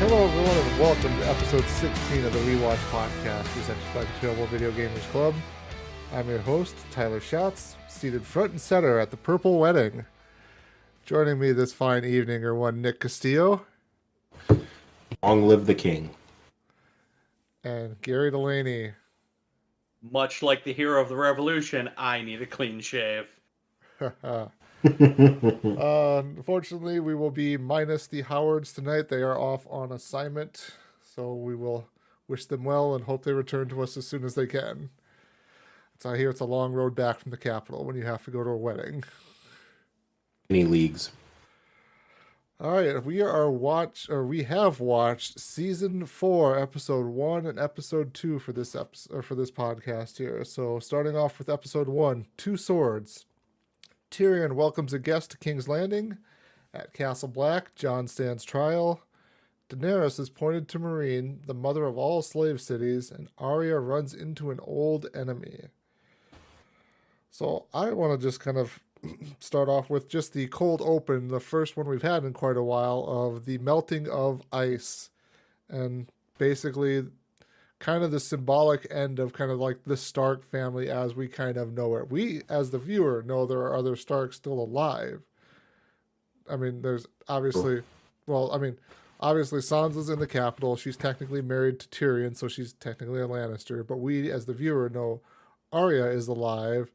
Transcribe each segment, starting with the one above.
Hello, everyone, and welcome to episode 16 of the Rewatch podcast presented by the Trailable Video Gamers Club. I'm your host, Tyler Schatz, seated front and center at the Purple Wedding. Joining me this fine evening are one Nick Castillo. Long live the king. And Gary Delaney. Much like the hero of the revolution, I need a clean shave. Unfortunately, we will be minus the Howards tonight. They are off on assignment, so we will wish them well and hope they return to us as soon as they can. So I hear it's a long road back from the capital when you have to go to a wedding. Many leagues. All right, we have watched season 4, episode 1 and episode 2 for this podcast here. So starting off with episode 1, Two Swords. Tyrion welcomes a guest to King's Landing. At Castle Black, Jon stands trial. Daenerys is pointed to Meereen, the mother of all slave cities, and Arya runs into an old enemy. So I want to just kind of start off with just the cold open, the first one we've had in quite a while, of the melting of ice. And basically kind of the symbolic end of kind of like the Stark family as we kind of know it. We, as the viewer, know there are other Starks still alive. I mean, there's obviously Sansa's in the capital. She's technically married to Tyrion, so she's technically a Lannister. But we, as the viewer, know Arya is alive.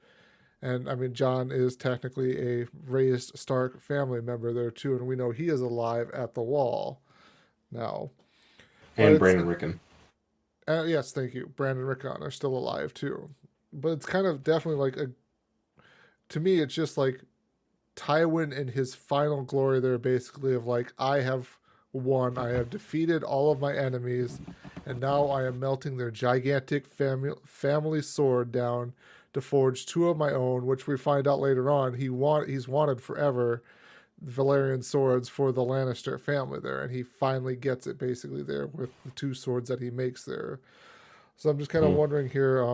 And, I mean, Jon is technically a raised Stark family member there, too. And we know he is alive at the Wall now. And Brandon Rickon. Yes, thank you. Brandon Rickon are still alive, too. But it's kind of definitely like to me, it's just like Tywin in his final glory there, basically, of like, I have won. I have defeated all of my enemies. And now I am melting their gigantic family sword down to forge two of my own, which we find out later on he's wanted forever, Valyrian swords for the Lannister family there, and he finally gets it basically there with the two swords that he makes there. So I'm just kind of wondering here,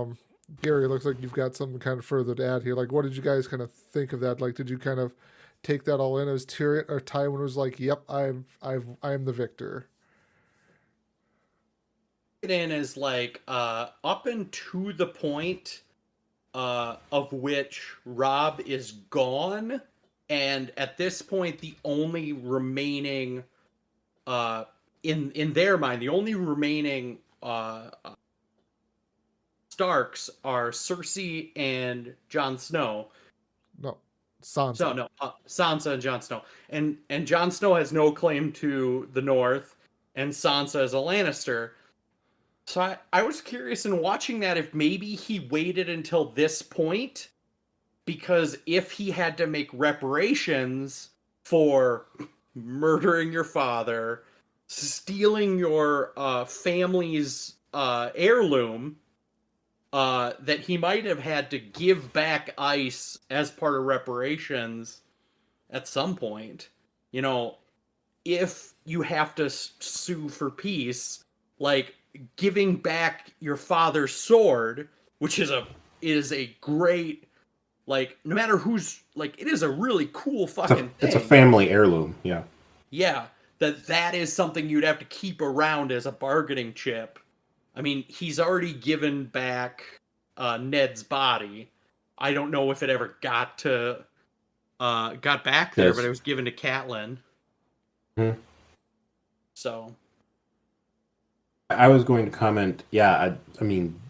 Gary, it looks like you've got something kind of further to add here. Like, what did you guys kind of think of that? Like, did you kind of take that all in as Tyrion or Tywin was like, "Yep, I am the victor"? It in is like up and to the point of which Robb is gone, and at this point, the only remaining in their mind, the only remaining Starks are Cersei and Jon Snow. No, Sansa. Sansa and Jon Snow. And Jon Snow has no claim to the North, and Sansa is a Lannister. So I was curious in watching that if maybe he waited until this point, because if he had to make reparations for murdering your father, stealing your family's heirloom, that he might have had to give back ice as part of reparations at some point. You know, if you have to sue for peace, like giving back your father's sword, which is a great, like, no matter who's, like, it is a really cool fucking thing. It's a family heirloom, yeah. Yeah, that is something you'd have to keep around as a bargaining chip. I mean, he's already given back Ned's body. I don't know if it ever got back there, but it was given to Catelyn. Mm-hmm. So I was going to comment, I mean,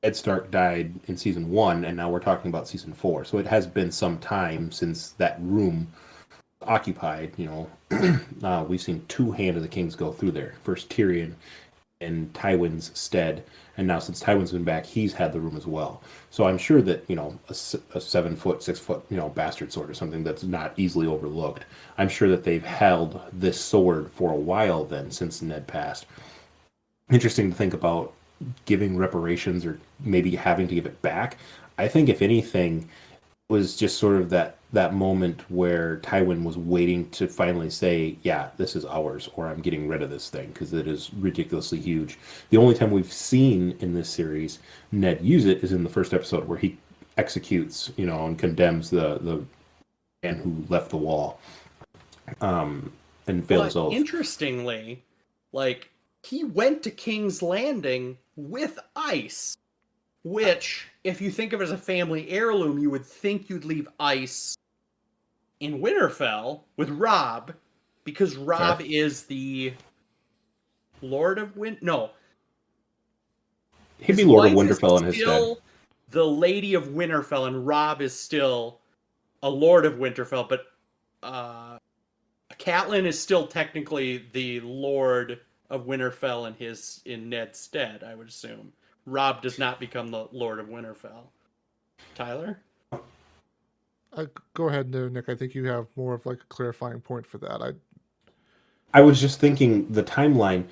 Ned Stark died in season 1, and now we're talking about season 4. So it has been some time since that room occupied, we've seen two Hand of the Kings go through there. First Tyrion in Tywin's stead, and now since Tywin's been back, he's had the room as well. So I'm sure that, a 7-foot, 6-foot, bastard sword or something that's not easily overlooked. I'm sure that they've held this sword for a while then, since Ned passed. Interesting to think about giving reparations or maybe having to give it back. I think if anything was just sort of that moment where Tywin was waiting to finally say, yeah, this is ours, or I'm getting rid of this thing, because it is ridiculously huge. The only time we've seen in this series Ned use it is in the first episode where he executes, and condemns the man who left the wall and failed his oath. Interestingly, Like, he went to King's Landing with ice, which, if you think of it as a family heirloom, you would think you'd leave ice in Winterfell with Robb, because Robb is the Lord of No, He'd his be Lord of wife is Winterfell in his stead. still the Lady of Winterfell, and Robb is still a Lord of Winterfell, but Catelyn is still technically the Lord of Winterfell in Ned's stead, I would assume. Robb does not become the Lord of Winterfell. Tyler? Go ahead, Nick. I think you have more of like a clarifying point for that. I was just thinking the timeline.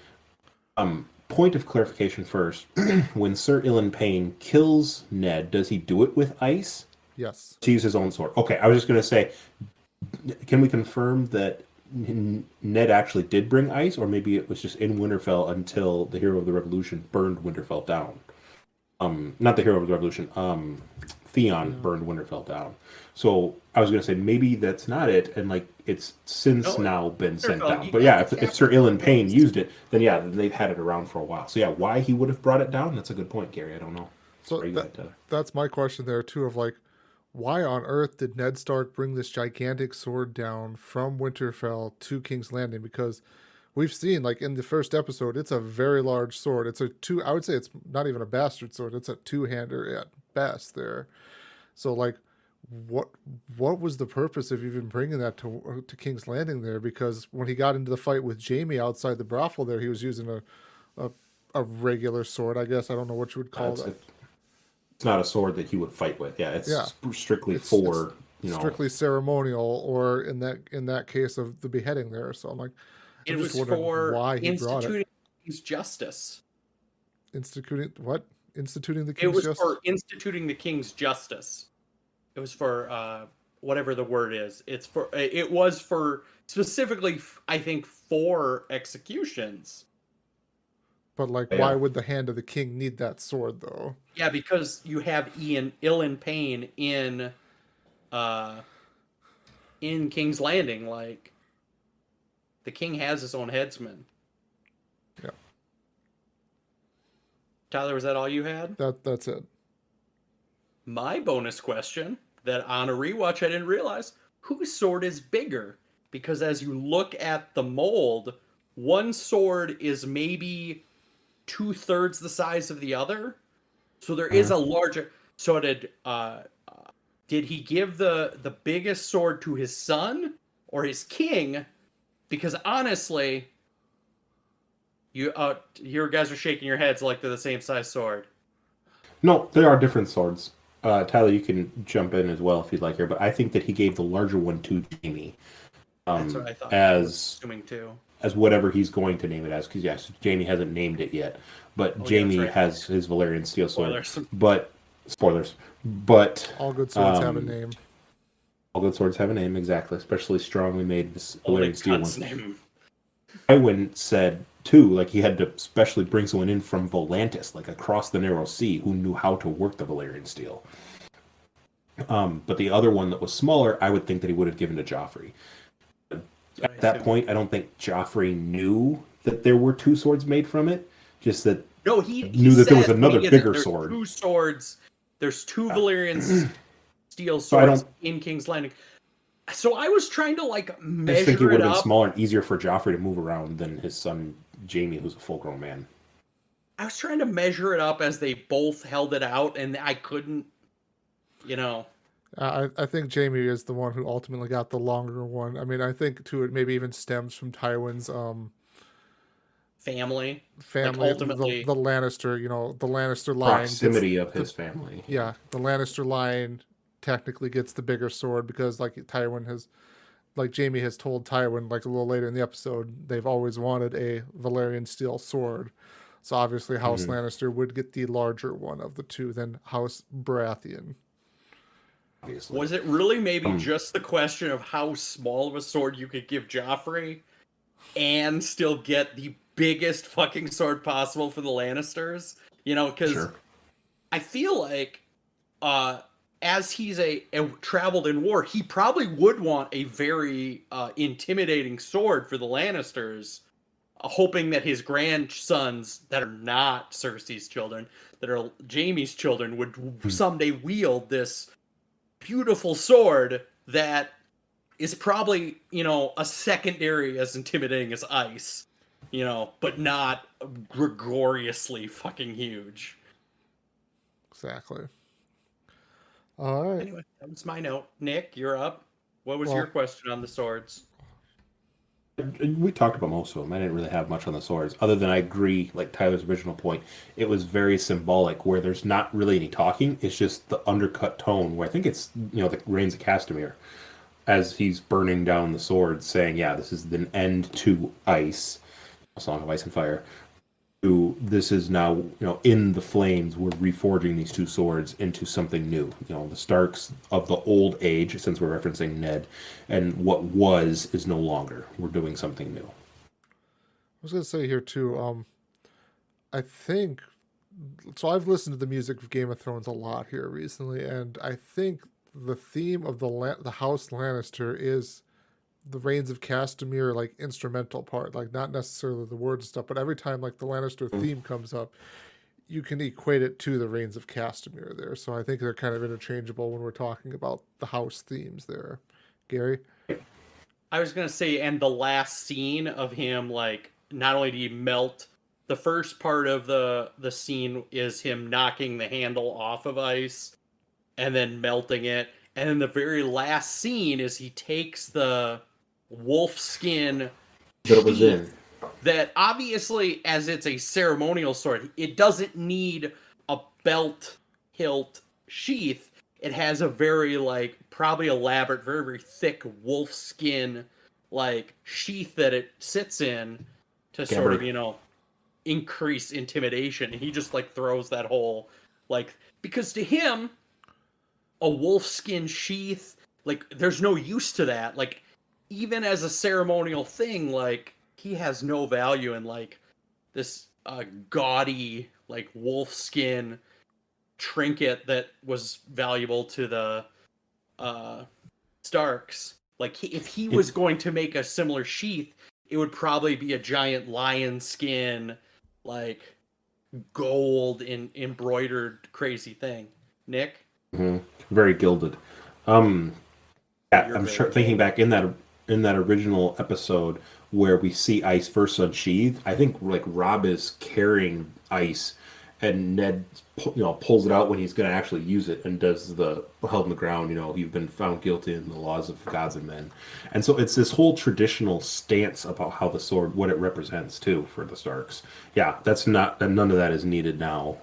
Point of clarification first. When Sir Ilan Payne kills Ned, does he do it with ice? Yes. To use his own sword. Okay, I was just going to say, can we confirm that Ned actually did bring ice, or maybe it was just in Winterfell until the hero of the Revolution burned Winterfell down? Not the hero of the Revolution. Theon burned Winterfell down. So I was going to say maybe that's not it, and like it's since now been sent down. But yeah, if Sir Ilan Payne used it, then yeah, they've had it around for a while. So yeah, why he would have brought it down? That's a good point, Gary. I don't know. So that's my question there too. Of like, why on earth did Ned Stark bring this gigantic sword down from Winterfell to King's Landing? Because we've seen, like in the first episode, it's a very large sword. It's I would say it's not even a bastard sword. It's a two-hander at best there. So like, what was the purpose of even bringing that to King's Landing there? Because when he got into the fight with Jaime outside the brothel there, he was using a regular sword, I guess. I don't know what you would call that. It's not a sword that he would fight with. Yeah, it's strictly for strictly ceremonial, or in that case of the beheading there. So I'm like, it was for why he brought it. King's justice. Instituting what? Instituting the King's justice? It was for instituting the King's justice. It was for whatever the word is. It was for specifically, I think, 4 executions. But like, why would the hand of the king need that sword, though? Yeah, because you have Ilan Payne in King's Landing. Like, the king has his own headsman. Yeah. Tyler, was that all you had? That's it. My bonus question that on a rewatch I didn't realize: whose sword is bigger? Because as you look at the mold, one sword is maybe 2/3 the size of the other, so there is a larger. So did he give the biggest sword to his son or his king? Because honestly, you guys are shaking your heads like they're the same size sword. No, they are different swords. Tyler, you can jump in as well if you'd like here, but I think that he gave the larger one to Jaime. That's what I thought. I was assuming too. As whatever he's going to name it as, because yes, Jaime hasn't named it yet, but Jaime has his Valyrian steel sword. But spoilers. But all good swords have a name. All good swords have a name, exactly. Especially strongly made Valyrian steel one. Name. Tywin said too, like he had to specially bring someone in from Volantis, like across the Narrow Sea, who knew how to work the Valyrian steel. But the other one that was smaller, I would think that he would have given to Joffrey. At that point, I don't think Joffrey knew that there were 2 swords made from it. Just that he knew that there was another bigger sword. 2 swords. There's 2 Valyrian steel swords in King's Landing. So I was trying to measure it up. I think it would have been smaller and easier for Joffrey to move around than his son Jaime, who's a full-grown man. I was trying to measure it up as they both held it out, and I couldn't. I think Jaime is the one who ultimately got the longer one. I mean, I think too it maybe even stems from Tywin's family. Ultimately, the Lannister, the Lannister line. Proximity of his family. Yeah, the Lannister line technically gets the bigger sword because, like Jaime has told Tywin, like a little later in the episode, they've always wanted a Valyrian steel sword. So obviously, House Lannister would get the larger one of the 2 than House Baratheon. Obviously. Was it really maybe just the question of how small of a sword you could give Joffrey and still get the biggest fucking sword possible for the Lannisters? Because I feel like as he's a traveled in war, he probably would want a very intimidating sword for the Lannisters. hoping that his grandsons that are not Cersei's children, that are Jaime's children, would someday wield this beautiful sword that is probably, a secondary as intimidating as ice, but not gregoriously fucking huge. Exactly. All right. Anyway, that was my note. Nick, you're up. What was your question on the swords? We talked about most of them. I didn't really have much on the swords, other than I agree, like Tyler's original point, it was very symbolic, where there's not really any talking. It's just the undercut tone, where I think it's, the Reigns of Castamere, as he's burning down the sword, saying, yeah, this is an end to ice, a song of ice and fire. This is now, in the flames, we're reforging these two swords into something new. The Starks of the old age, since we're referencing Ned, and what was is no longer. We're doing something new. I was going to say here too, I think, so I've listened to the music of Game of Thrones a lot here recently, and I think the theme of the House Lannister is the Reigns of Castamere, like, instrumental part, like, not necessarily the words and stuff, but every time, like, the Lannister theme comes up, you can equate it to the Reigns of Castamere there. So I think they're kind of interchangeable when we're talking about the house themes there. Gary? I was going to say, and the last scene of him, like, not only do you melt, the first part of the scene is him knocking the handle off of ice and then melting it. And then the very last scene is he takes the wolf skin that it was in. That obviously, as it's a ceremonial sword, it doesn't need a belt hilt sheath. It has a very, like, probably elaborate, very, very thick wolf skin, like, sheath that it sits in to sort of, increase intimidation. And he just, like, throws that whole, like, because to him, a wolf skin sheath, like, there's no use to that. Like, even as a ceremonial thing, like, he has no value in, like, this gaudy, like, wolf skin trinket that was valuable to the Starks. Like, if he was going to make a similar sheath, it would probably be a giant lion skin, like, gold embroidered crazy thing. Nick? Mm-hmm. Very gilded. I'm sure, thinking back in that original episode where we see ice first unsheathed, I think, like, Robb is carrying ice, and Ned, pulls it out when he's going to actually use it, and does the held in the ground. You've been found guilty in the laws of gods and men, and so it's this whole traditional stance about how the sword, what it represents too for the Starks. Yeah, none of that is needed now,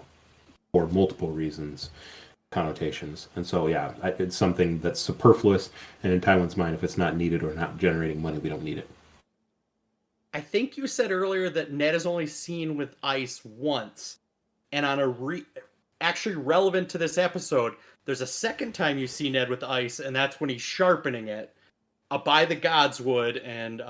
for multiple reasons. Connotations, and so it's something that's superfluous, and in Tywin's mind, if it's not needed or not generating money, we don't need it. I think you said earlier that Ned is only seen with ice once, and on actually relevant to this episode, there's a second time you see Ned with ice, and that's when he's sharpening it by the Godswood, and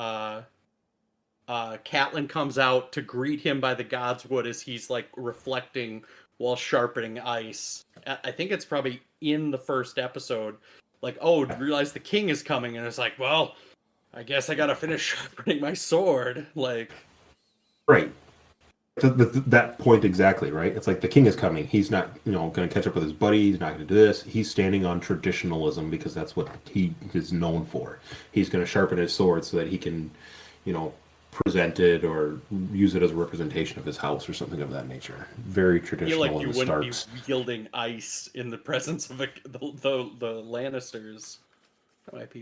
Catelyn comes out to greet him by the Godswood as he's, like, reflecting while sharpening ice. I think it's probably in the first episode. Like, oh, realize the king is coming, and it's like, well, I guess I gotta finish sharpening my sword. Like, right. That point exactly, right? It's like the king is coming. He's not, going to catch up with his buddy. He's not going to do this. He's standing on traditionalism because that's what he is known for. He's going to sharpen his sword so that he can, present it or use it as a representation of his house or something of that nature. Very traditional. I feel like you wouldn't Starks. be wielding ice in the presence of the Lannisters.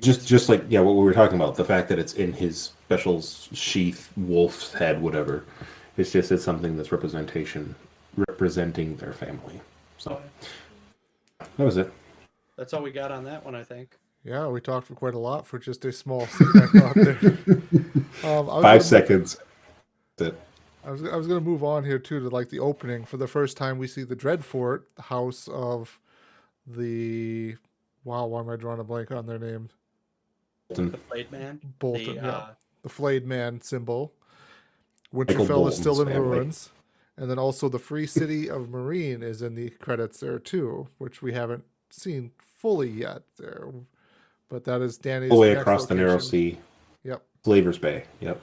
Just like what we were talking about, the fact that it's in his special sheath, wolf's head, whatever. It's something that's representing their family. So that was it. That's all we got on that one, I think. Yeah, we talked for quite a lot for just a small scene I thought there. 5 seconds. That's it. I was going to move on here too to, like, the opening. For the first time, we see the Dreadfort, the house of the. Wow, why am I drawing a blank on their name? The Flayed Man. Bolton, the Flayed Man symbol. Winterfell is still in ruins, and then also the Free City of Marine is in the credits there too, which we haven't seen fully yet there. But that is Dany's all the way across the narrow sea. Yep. Slaver's Bay. Yep.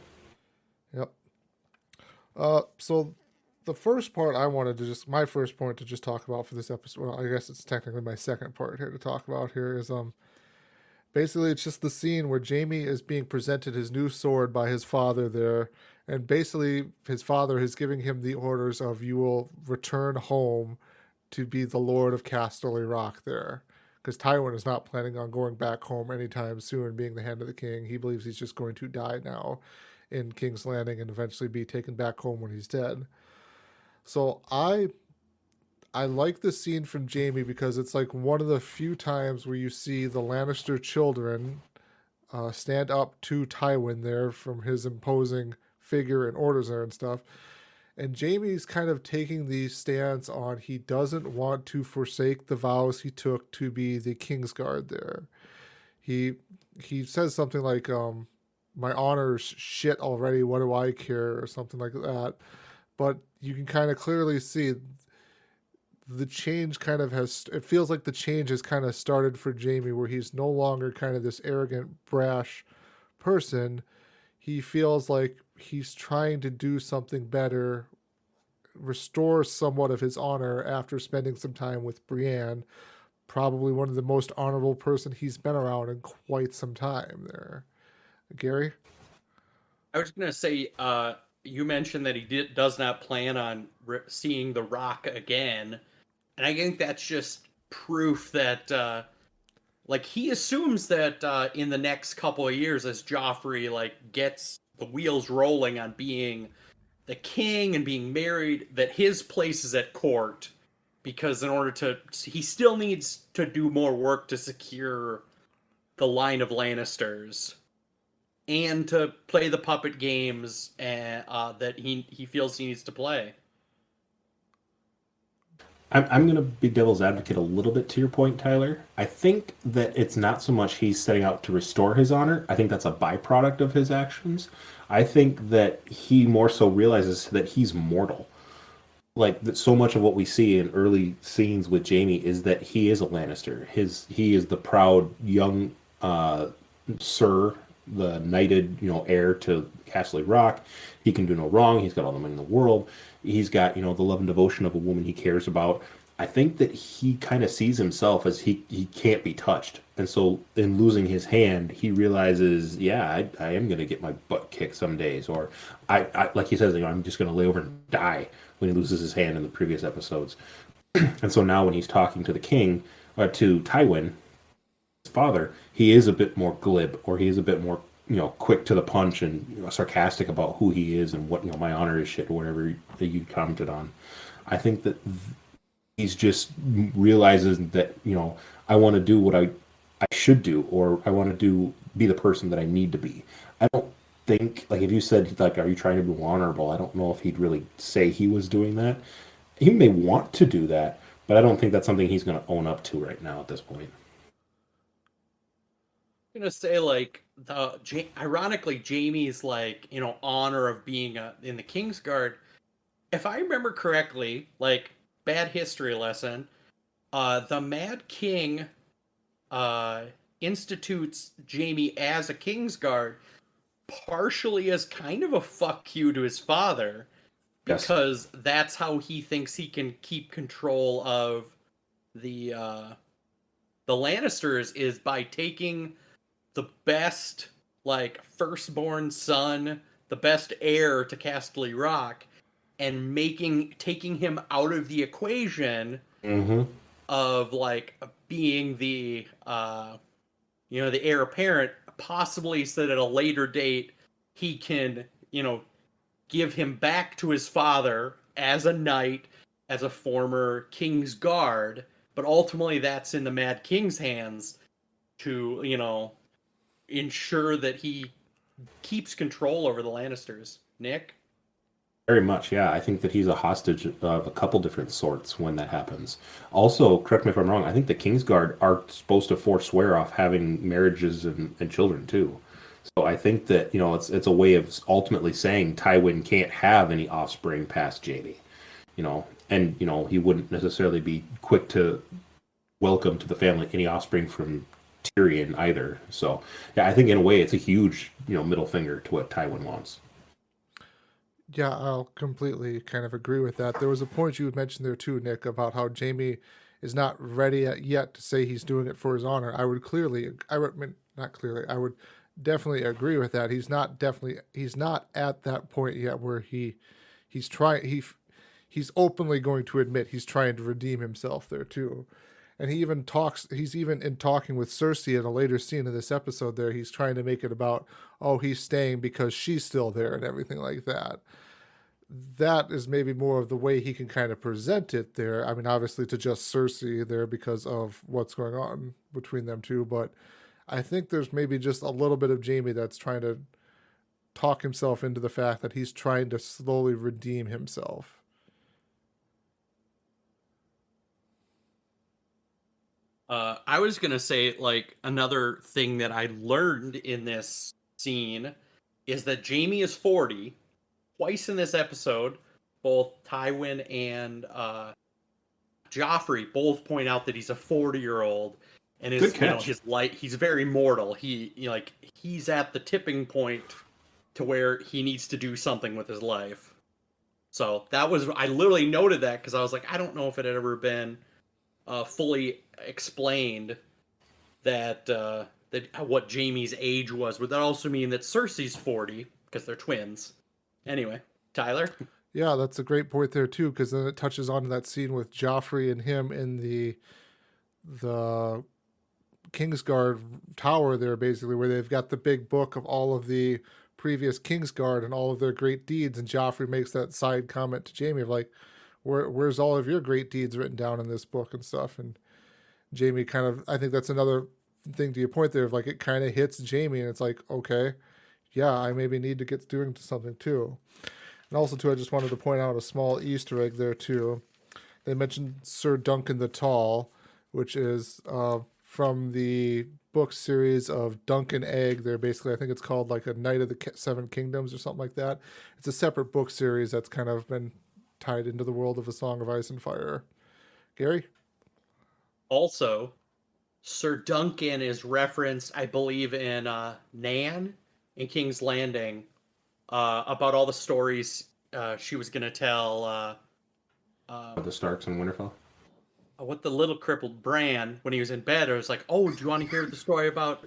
So the first part I wanted to just my first point to just talk about for this episode. Well, I guess it's technically my second part here to talk about here is basically it's just the scene where Jamie is being presented his new sword by his father there, and basically his father is giving him the orders of you will return home to be the Lord of Casterly Rock there. Because Tywin is not planning on going back home anytime soon, being the hand of the king. He believes he's just going to die now in King's Landing and eventually be taken back home when he's dead. So I like the scene from Jamie because it's like one of the few times where you see the Lannister children stand up to Tywin there from his imposing figure and orders there and stuff. And Jamie's kind of taking the stance on he doesn't want to forsake the vows he took to be the Kingsguard there. He he says something like, my honor's shit already, what do I care? Or something like that. But you can kind of clearly see the change kind of has, it feels like the change has kind of started for Jamie where he's no longer kind of this arrogant, brash person. He feels like he's trying to do something better, restore somewhat of his honor after spending some time with Brienne, probably one of the most honorable person he's been around in quite some time there. Gary? I was gonna say, you mentioned that he does not plan on seeing the Rock again, and I think that's just proof that, like, he assumes that in the next couple of years, as Joffrey like gets the wheels rolling on being the king and being married, that his place is at court, because in order to, he still needs to do more work to secure the line of Lannisters and to play the puppet games that he feels he needs to play. I'm going to be devil's advocate a little bit to your point, Tyler. I think that it's not so much he's setting out to restore his honor. I think that's a byproduct of his actions. I think that he more so realizes that he's mortal. Like that, so much of what we see in early scenes with Jamie is that he is a Lannister. He is the proud young sir, the knighted heir to Castle Rock. He can do no wrong. He's got all the money in the world. He's got the love and devotion of a woman he cares about. I think that he kind of sees himself as he can't be touched, and so in losing his hand, he realizes, yeah, I am going to get my butt kicked some days, or I like he says, I'm just going to lay over and die when he loses his hand in the previous episodes. And so now when he's talking to the king, or to Tywin, his father, he is a bit more glib, or he is a bit more quick to the punch and sarcastic about who he is and what my honor is shit or whatever that you commented on. I think that he's just realizes that I want to do what I should do, or I want to be the person that I need to be. I don't think, like, if you said like, are you trying to be honorable? I don't know if he'd really say he was doing that. He may want to do that, but I don't think that's something he's going to own up to right now at this point. I'm gonna say, like, ironically, Jamie's like honor of being in the Kingsguard. If I remember correctly, like, bad history lesson, the Mad King institutes Jamie as a Kingsguard partially as kind of a fuck you to his father, because that's how he thinks he can keep control of the Lannisters, is by taking the best, like, firstborn son, the best heir to Casterly Rock, and taking him out of the equation of like being the the heir apparent, possibly so that at a later date he can give him back to his father as a knight, as a former king's guard, but ultimately that's in the Mad King's hands to ensure that he keeps control over the Lannisters. Nick? Very much, yeah. I think that he's a hostage of a couple different sorts when that happens. Also, correct me if I'm wrong, I think the Kingsguard are supposed to forswear off having marriages and children too. So I think that, it's a way of ultimately saying Tywin can't have any offspring past Jaime. And he wouldn't necessarily be quick to welcome to the family any offspring from Tyrion either. So yeah, I think in a way it's a huge, middle finger to what Tywin wants. Yeah, I'll completely kind of agree with that. There was a point you had mentioned there too, Nick, about how Jamie is not ready yet to say he's doing it for his honor. Not clearly, I would definitely agree with that. He's not at that point yet where he's trying, he's openly going to admit he's trying to redeem himself there too. And he's even in talking with Cersei in a later scene of this episode there, he's trying to make it about, oh, he's staying because she's still there and everything like that. That is maybe more of the way he can kind of present it there. I mean, obviously to just Cersei there because of what's going on between them two, but I think there's maybe just a little bit of Jamie that's trying to talk himself into the fact that he's trying to slowly redeem himself. I was gonna say, like, another thing that I learned in this scene is that Jamie is 40. Twice in this episode, both Tywin and Joffrey both point out that he's a 40-year-old, and his life, he's very mortal. He's at the tipping point to where he needs to do something with his life. So I literally noted that because I was like, I don't know if it had ever been fully explained that what Jamie's age was. Would that also mean that Cersei's 40 because they're twins? Anyway, Tyler? Yeah, that's a great point there too, because then it touches on that scene with Joffrey and him in the Kingsguard tower there, basically, where they've got the big book of all of the previous Kingsguard and all of their great deeds, and Joffrey makes that side comment to Jamie of like, where's all of your great deeds written down in this book and stuff? And Jamie kind of, I think that's another thing to your point there of like, it kind of hits Jamie and it's like, okay, yeah, I maybe need to get doing something too. And also too, I just wanted to point out a small Easter egg there too. They mentioned Sir Duncan the Tall, which is from the book series of Duncan Egg. They're basically, I think it's called like a Knight of the Seven Kingdoms or something like that. It's a separate book series that's kind of been tied into the world of A Song of Ice and Fire. Gary? Also, Sir Duncan is referenced, I believe, in Nan in King's Landing about all the stories she was going to tell. The Starks in Winterfell? What the little crippled Bran, when he was in bed, I was like, oh, do you want to hear the story about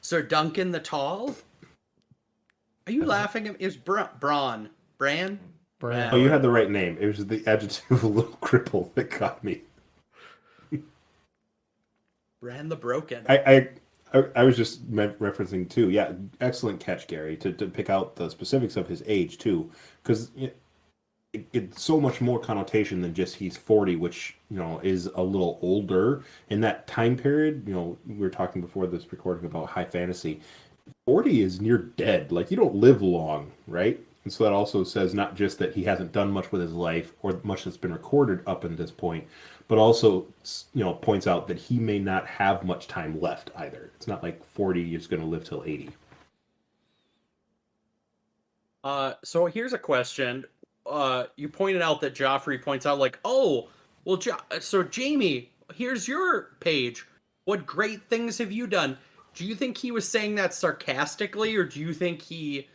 Sir Duncan the Tall? Are you laughing? It was Bran. Bran? Bran. Oh, you had the right name. It was the adjective little cripple that got me. Bran the Broken. I was just referencing too. Yeah, excellent catch, Gary, to pick out the specifics of his age too, because it's so much more connotation than just he's 40, which is a little older in that time period. We were talking before this recording about high fantasy. 40 is near dead. Like, you don't live long, right? And so that also says not just that he hasn't done much with his life or much that's been recorded up in this point, but also points out that he may not have much time left either. It's not like 40 is going to live till 80. So here's a question. You pointed out that Joffrey points out like, oh, well, so Jamie, here's your page. What great things have you done? Do you think he was saying that sarcastically, or do you think he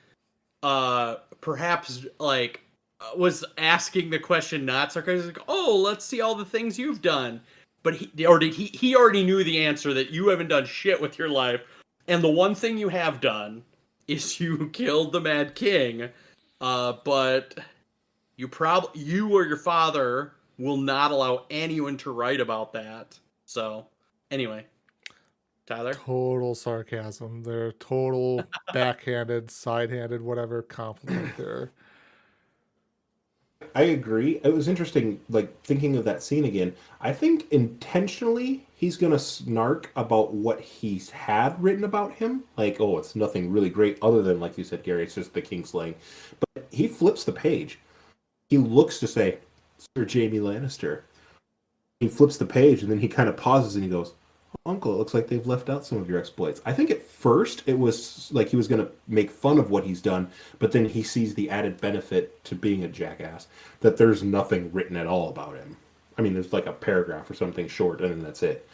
perhaps like was asking the question not sarcastically, like, oh, let's see all the things you've done? But he already knew the answer, that you haven't done shit with your life, and the one thing you have done is you killed the Mad King. But you or your father will not allow anyone to write about that. So anyway, Tyler? Total sarcasm. They're total backhanded, side-handed, whatever compliment there. I agree. It was interesting, like, thinking of that scene again. I think intentionally he's going to snark about what he's had written about him. Like, oh, it's nothing really great other than, like you said, Gary, it's just the Kingslaying. But he flips the page. He looks to say, Sir Jaime Lannister. He flips the page, and then he kind of pauses and he goes, Uncle, it looks like they've left out some of your exploits. I think at first it was like he was going to make fun of what he's done, but then he sees the added benefit to being a jackass, that there's nothing written at all about him. I mean, there's like a paragraph or something short, and then that's it.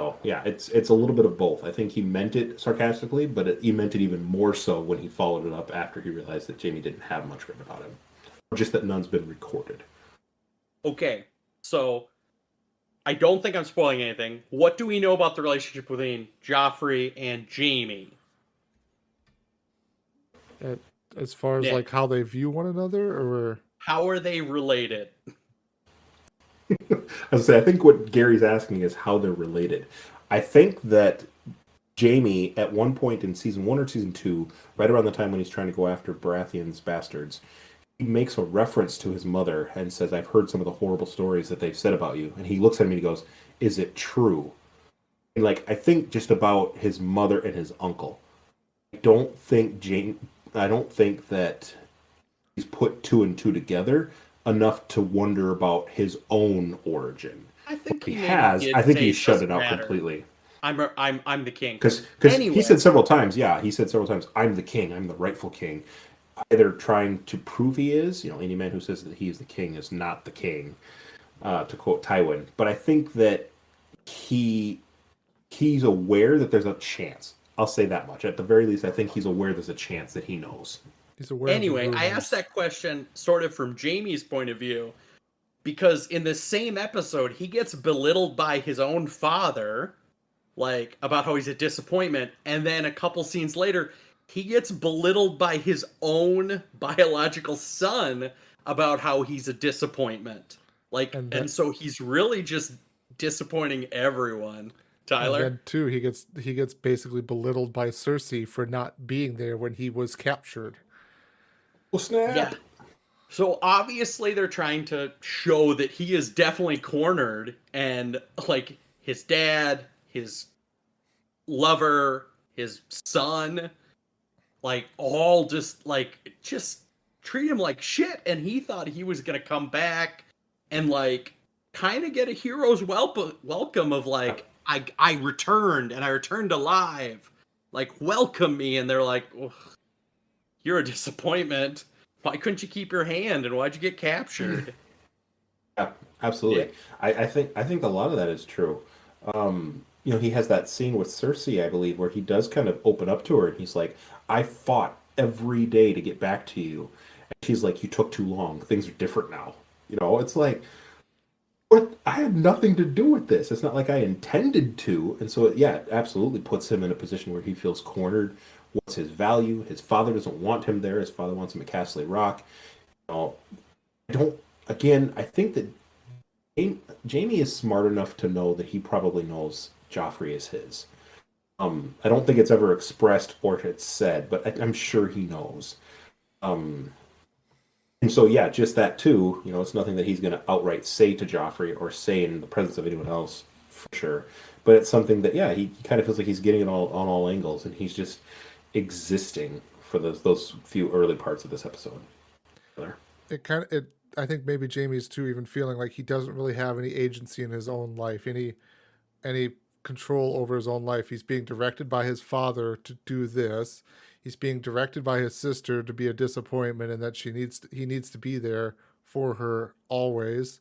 So yeah, it's a little bit of both. I think he meant it sarcastically, but he meant it even more so when he followed it up after he realized that Jaime didn't have much written about him, or just that none's been recorded. Okay, so I don't think I'm spoiling anything. What do we know about the relationship between Joffrey and Jaime? As far as Nick. like how they view one another, or How are they related? I think what Gary's asking is how they're related. I think that Jaime, at one point in season 1 or season 2, right around the time when he's trying to go after Baratheon's bastards, he makes a reference to his mother and says, "I've heard some of the horrible stories that they've said about you." And he looks at me and he goes, "Is it true?" And like, I think just about his mother and his uncle. I don't think that he's put two and two together enough to wonder about his own origin. I think He maybe has. did I think say he it shut doesn't it out matter. completely. I'm the king. Because Anyway. he said several times, "I'm the king. I'm the rightful king." Either trying to prove he is, any man who says that he is the king is not the king, to quote Tywin. But I think that he's aware that there's a chance. I'll say that much. At the very least, I think he's aware there's a chance that he knows. he's aware. Anyway, of the I rumors. asked that question sort of from Jaime's point of view because in the same episode, he gets belittled by his own father, like about how he's a disappointment, and then a couple scenes later, he gets belittled by his own biological son about how he's a disappointment. Like, and so he's really just disappointing everyone. Tyler? And then too, he gets basically belittled by Cersei for not being there when he was captured. Well, snap. Yeah. So obviously they're trying to show that he is definitely cornered, and like his dad, his lover, his son, like all just treat him like shit, and he thought he was gonna come back and like kind of get a hero's welcome of like I returned and I returned alive, like welcome me, and they're like, you're a disappointment. Why couldn't you keep your hand, and why'd you get captured? Yeah, absolutely. Yeah. I think a lot of that is true. He has that scene with Cersei, I believe, where he does kind of open up to her, and he's like, "I fought every day to get back to you," and she's like, "You took too long. Things are different now." It's like, what? I had nothing to do with this. It's not like I intended to, and so it absolutely puts him in a position where he feels cornered. What's his value? His father doesn't want him there. His father wants him at Castle Rock. I don't. Again, I think that Jaime is smart enough to know that he probably knows Joffrey is his. I don't think it's ever expressed or it's said, but I'm sure he knows. And so, just that too. It's nothing that he's going to outright say to Joffrey or say in the presence of anyone else, for sure. But it's something that, he kind of feels like he's getting it all on all angles, and he's just existing for those few early parts of this episode. I think maybe Jaime's too even feeling like he doesn't really have any agency in his own life, any control over his own life. He's being directed by his father to do this. He's being directed by his sister to be a disappointment, and that he needs to be there for her always.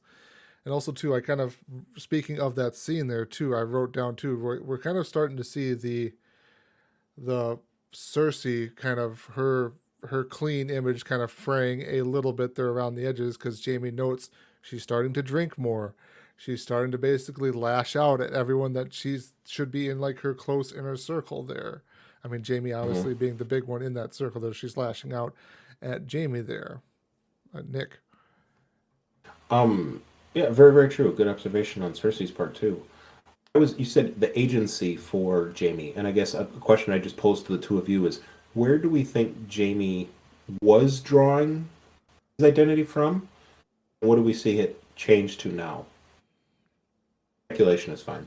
And also too, I kind of, speaking of that scene there too, I wrote down too, we're kind of starting to see the Cersei kind of her clean image kind of fraying a little bit there around the edges, because Jaime notes she's starting to drink more. She's starting to basically lash out at everyone that should be in like her close inner circle there. I mean, Jaime obviously being the big one in that circle there. She's lashing out at Jaime there. Nick. Yeah, very, very true. Good observation on Cersei's part too. You said the agency for Jaime, and I guess a question I just posed to the two of you is, where do we think Jaime was drawing his identity from? And what do we see it change to now? Speculation is fine.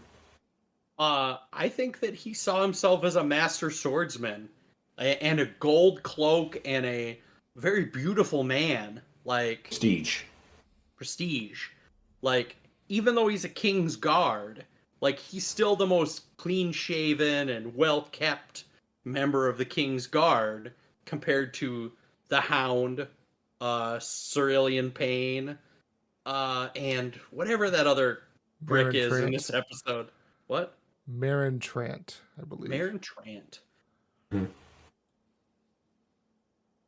I think that he saw himself as a master swordsman and a gold cloak and a very beautiful man. Like prestige. Like, even though he's a king's guard, like he's still the most clean shaven and well kept member of the king's guard compared to the Hound, Cerulean Pain, and whatever that other brick is in this episode. What? Marin Trant, I believe. Marin Trant. Mhm.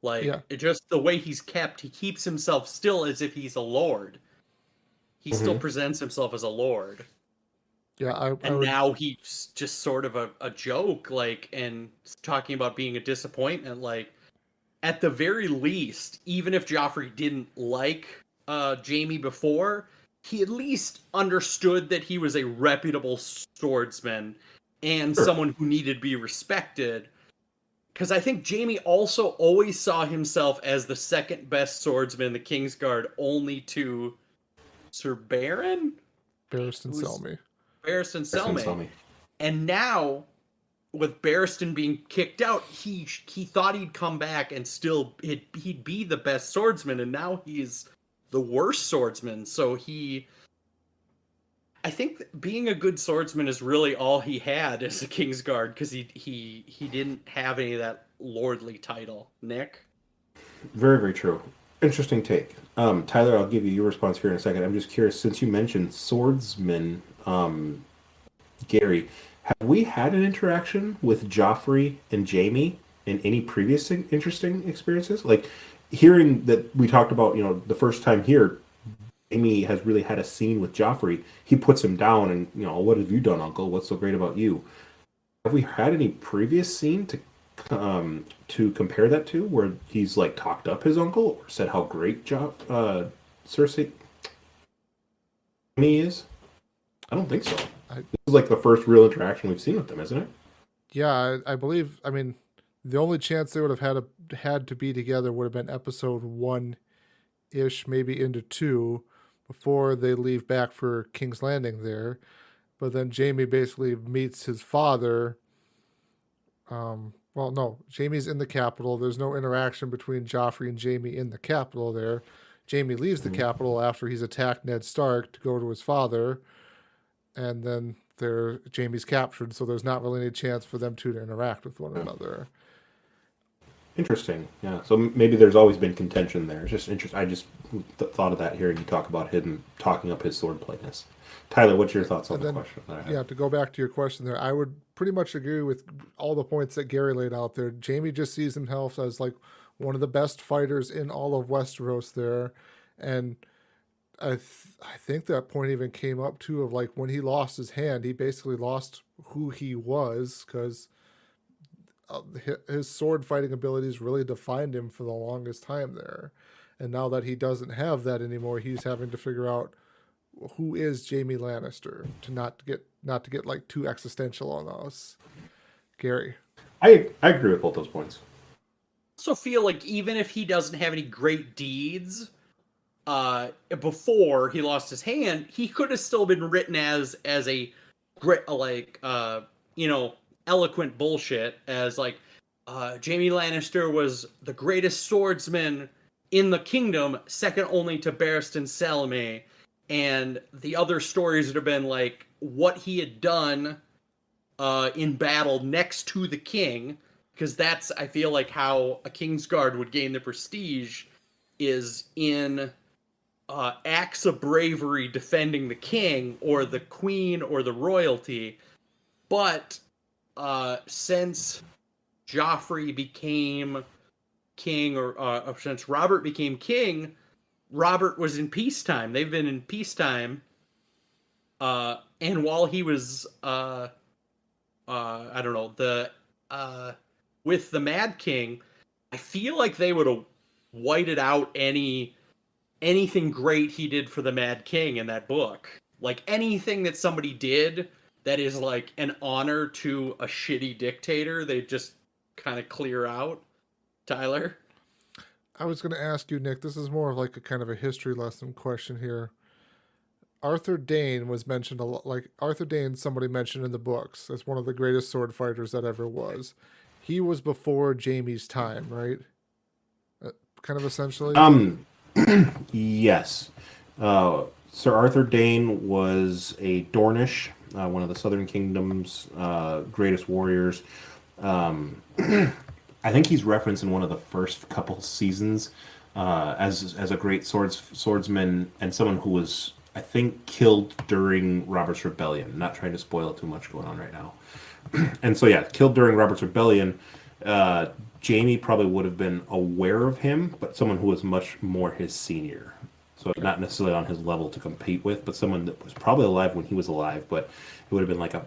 Like, Yeah. it just the way he's kept, he keeps himself still as if he's a lord. He still presents himself as a lord. Yeah, I And would. now he's just sort of a joke, like, and talking about being a disappointment. Like, at the very least, even if Joffrey didn't like Jaime before, he at least understood that he was a reputable swordsman and Sure. someone who needed to be respected. Because I think Jaime also always saw himself as the second best swordsman in the Kingsguard, only to Sir Baron? Barristan Selmy. Barristan Selmy. Selmy. And now, with Barristan being kicked out, he thought he'd come back and still he'd be the best swordsman, and now he's the worst swordsman. So I think that being a good swordsman is really all he had as a Kingsguard, because he didn't have any of that lordly title. Nick? Very, very true. Interesting take. Tyler, I'll give you your response here in a second. I'm just curious, since you mentioned swordsman, Gary, have we had an interaction with Joffrey and Jaime in any previous interesting experiences? Like, hearing that we talked about, the first time here, Jaime has really had a scene with Joffrey. He puts him down and, what have you done, Uncle? What's so great about you? Have we had any previous scene to compare that to, where he's like talked up his uncle or said how great Cersei is? I don't think so. This is like the first real interaction we've seen with them, isn't it? Yeah, I believe. I mean, the only chance they would have had to be together would have been episode 1-ish, maybe into 2, before they leave back for King's Landing there. But then Jaime basically meets his father. Well, no, Jaime's in the capital. There's no interaction between Joffrey and Jaime in the capital there. Jaime leaves the capital after he's attacked Ned Stark to go to his father. And then Jaime's captured, so there's not really any chance for them two to interact with one another. Interesting. Yeah. So maybe there's always been contention there. It's just interesting. I just thought of that hearing you talk about him talking up his swordplayness. Tyler, what's your thoughts on the question? Yeah, to go back to your question there, I would pretty much agree with all the points that Gary laid out there. Jaime just sees himself as like one of the best fighters in all of Westeros there. And I think that point even came up too, of like when he lost his hand, he basically lost who he was, because his sword fighting abilities really defined him for the longest time there. And now that he doesn't have that anymore, he's having to figure out who is Jaime Lannister, to not to get like too existential on us. Gary? I agree with both those points. I also feel like even if he doesn't have any great deeds before he lost his hand, he could have still been written as a great, like, eloquent bullshit, as like Jaime Lannister was the greatest swordsman in the kingdom, second only to Barristan Selmy, and the other stories would have been like what he had done in battle next to the king, because that's, I feel like, how a Kingsguard would gain the prestige, is in acts of bravery defending the king or the queen or the royalty. But since Joffrey became king, or since Robert became king, Robert was in peacetime. They've been in peacetime. And while he was, I don't know, with the Mad King, I feel like they would have whited out anything great he did for the Mad King in that book. Like, anything that somebody did that is like an honor to a shitty dictator, they just kind of clear out. Tyler? I was going to ask you, Nick, this is more of like a kind of a history lesson question here. Arthur Dayne was mentioned a lot. Like, Arthur Dayne, somebody mentioned in the books as one of the greatest sword fighters that ever was. He was before Jaime's time, right? Kind of essentially. Yes. Sir Arthur Dayne was a Dornish, one of the Southern Kingdom's greatest warriors. I think he's referenced in one of the first couple seasons as a great swordsman, and someone who was, I think killed during Robert's Rebellion. I'm not trying to spoil too much going on right now. And so yeah, killed during Robert's Rebellion. Jamie probably would have been aware of him, but someone who was much more his senior. So not necessarily on his level to compete with, but someone that was probably alive when he was alive, but it would have been like a,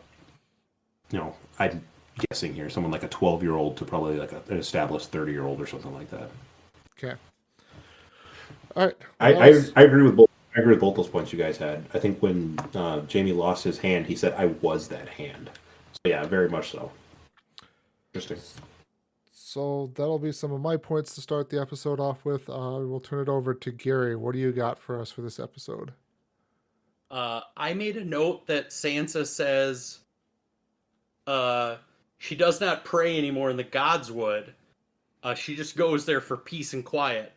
I'm guessing here, someone like a 12-year-old to probably like an established 30-year-old or something like that. Okay. All right. I agree with both. I agree with both those points you guys had. I think when Jamie lost his hand, he said, "I was that hand." So yeah, very much so. Interesting. So that'll be some of my points to start the episode off with. We'll turn it over to Gary. What do you got for us for this episode? I made a note that Sansa says she does not pray anymore in the Godswood. She just goes there for peace and quiet.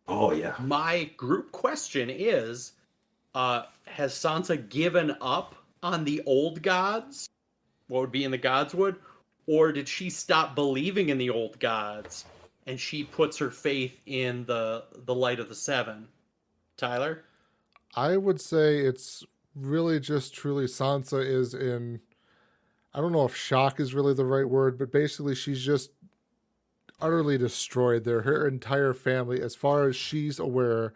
Oh yeah. My group question is, has Sansa given up on the old gods? What would be in the Godswood? Or did she stop believing in the old gods and she puts her faith in the light of the seven? Tyler? I would say it's really just truly Sansa is in, I don't know if shock is really the right word, but basically she's just utterly destroyed there. Her entire family, as far as she's aware,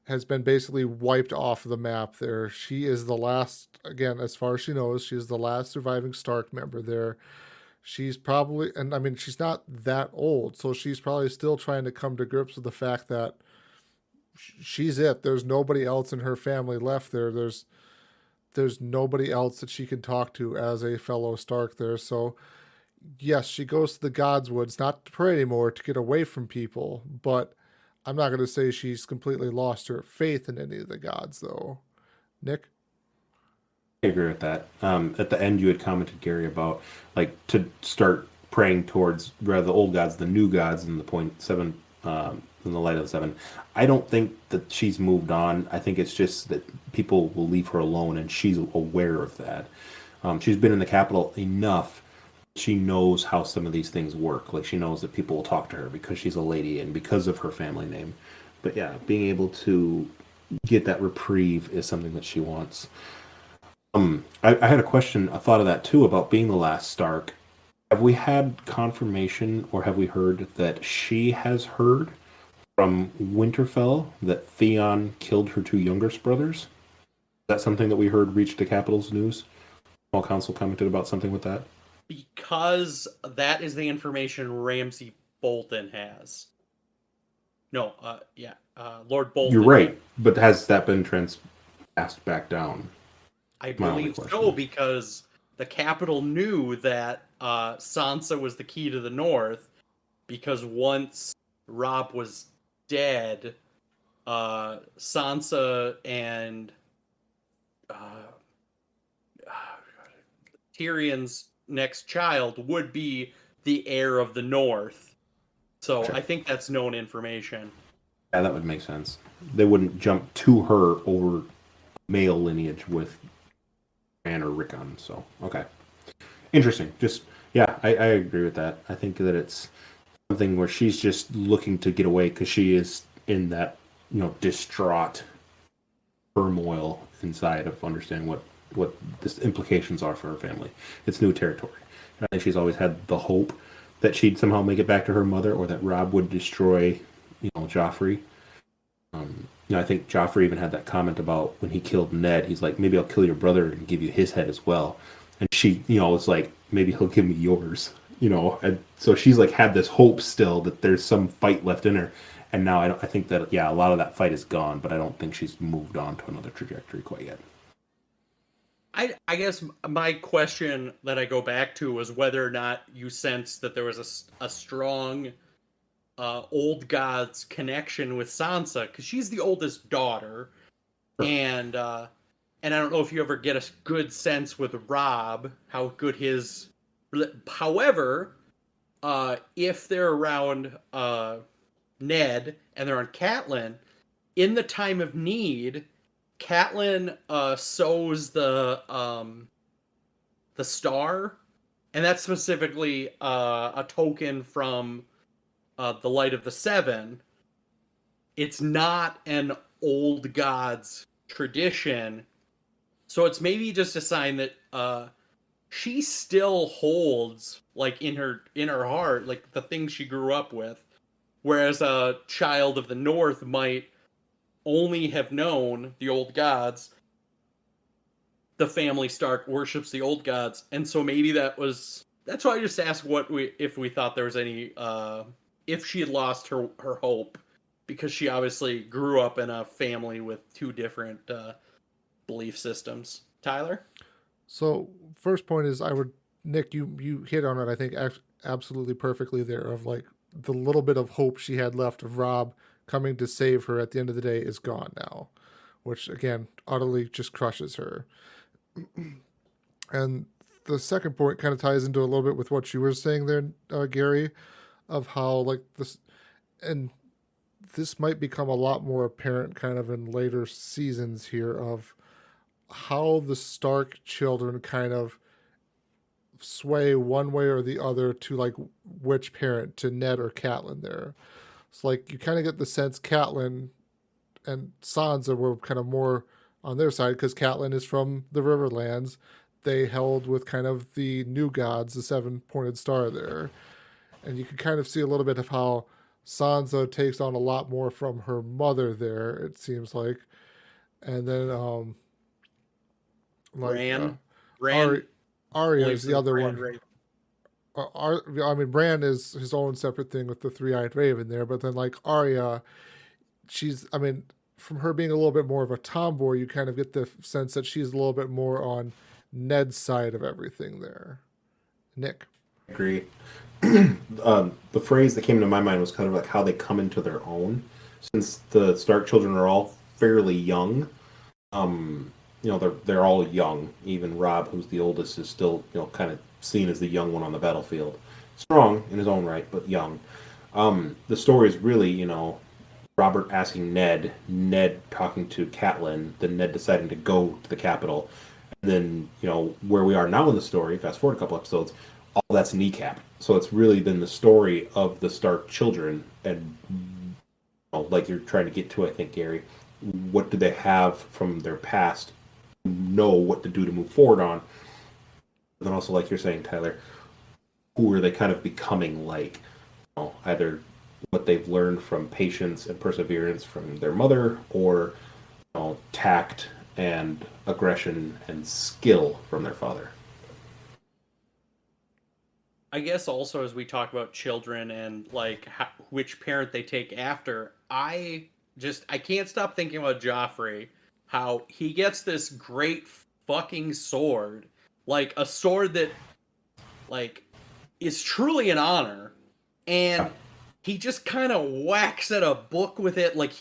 has been basically wiped off the map there. She is the last, again, as far as she knows, she is the last surviving Stark member there. She's probably, and I mean, she's not that old, so she's probably still trying to come to grips with the fact that she's it. There's nobody else in her family left there. There's nobody else that she can talk to as a fellow Stark there. So yes, she goes to the Godswoods, not to pray anymore, to get away from people, but I'm not going to say she's completely lost her faith in any of the gods, though. Nick? I agree with that. At the end, you had commented, Gary, about like to start praying towards rather the old gods, the new gods, in the point seven, in the light of the seven. I don't think that she's moved on. I think it's just that people will leave her alone, and she's aware of that. She's been in the capital enough. She knows how some of these things work. Like she knows that people will talk to her because she's a lady and because of her family name. But yeah, being able to get that reprieve is something that she wants. I had a question, a thought of that too, about being the last Stark. Have we had confirmation or have we heard that she has heard from Winterfell that Theon killed her two youngest brothers? Is that something that we heard reach the Capitol's news? Small Council commented about something with that? Because that is the information Ramsay Bolton has. No, Lord Bolton. You're right, but has that been passed back down? I believe so, because the Capitol knew that Sansa was the key to the North, because once Robb was dead, Sansa and Tyrion's next child would be the heir of the North. So sure. I think that's known information. Yeah, that would make sense. They wouldn't jump to her over male lineage with Anne or Rickon. So, okay. Interesting. Just, yeah, I agree with that. I think that it's something where she's just looking to get away because she is in that, distraught turmoil inside of understanding what the implications are for her family. It's new territory. And I think she's always had the hope that she'd somehow make it back to her mother or that Robb would destroy, Joffrey. I think Joffrey even had that comment about when he killed Ned. He's like, maybe I'll kill your brother and give you his head as well. And she, was like, maybe he'll give me yours, And so she's like had this hope still that there's some fight left in her. And now I think that, a lot of that fight is gone, but I don't think she's moved on to another trajectory quite yet. I guess my question that I go back to was whether or not you sense that there was a strong old gods connection with Sansa, because she's the oldest daughter, sure. And I don't know if you ever get a good sense with Robb how good his. However, if they're around Ned and they're on Catelyn, in the time of need, Catelyn sows the star, and that's specifically a token from the Light of the Seven. It's not an old gods tradition. So it's maybe just a sign that she still holds, like, in her heart, like, the things she grew up with, whereas a child of the North might only have known the old gods. The family Stark worships the old gods, and so maybe that's why I just asked if we thought there was any if she had lost her hope, because she obviously grew up in a family with two different belief systems. Tyler? So first point is Nick, you hit on it, I think, absolutely perfectly there, of like the little bit of hope she had left of Rob coming to save her at the end of the day is gone now, which again utterly just crushes her. And the second point kind of ties into a little bit with what you were saying there, Gary, of how like this, and this might become a lot more apparent kind of in later seasons here, of how the Stark children kind of sway one way or the other to like which parent, to Ned or Catelyn there. It's like you kind of get the sense Catelyn and Sansa were kind of more on their side because Catelyn is from the Riverlands. They held with kind of the new gods, the seven-pointed star there. And you can kind of see a little bit of how Sansa takes on a lot more from her mother there, it seems like. And then Bran Arya is believes the in other Bran one. Raven. I mean, Bran is his own separate thing with the three-eyed raven there, but then like Arya, I mean, from her being a little bit more of a tomboy, you kind of get the sense that she's a little bit more on Ned's side of everything there. Nick? Agree. The phrase that came to my mind was kind of like how they come into their own, since the Stark children are all fairly young. They're all young. Even Rob, who's the oldest, is still kind of seen as the young one on the battlefield. Strong in his own right, but young. The story is really Robert asking Ned talking to Catelyn, then Ned deciding to go to the capital, and then where we are now in the story. Fast forward a couple episodes, all that's kneecapped. So it's really then the story of the Stark children, and like you're trying to get to, I think, Gary, what do they have from their past to know what to do to move forward on? And then also, like you're saying, Tyler, who are they kind of becoming like? Either what they've learned from patience and perseverance from their mother, or tact and aggression and skill from their father. I guess also, as we talk about children and like which parent they take after, I can't stop thinking about Joffrey, how he gets this great fucking sword, like a sword that like is truly an honor, and he just kind of whacks at a book with it. Like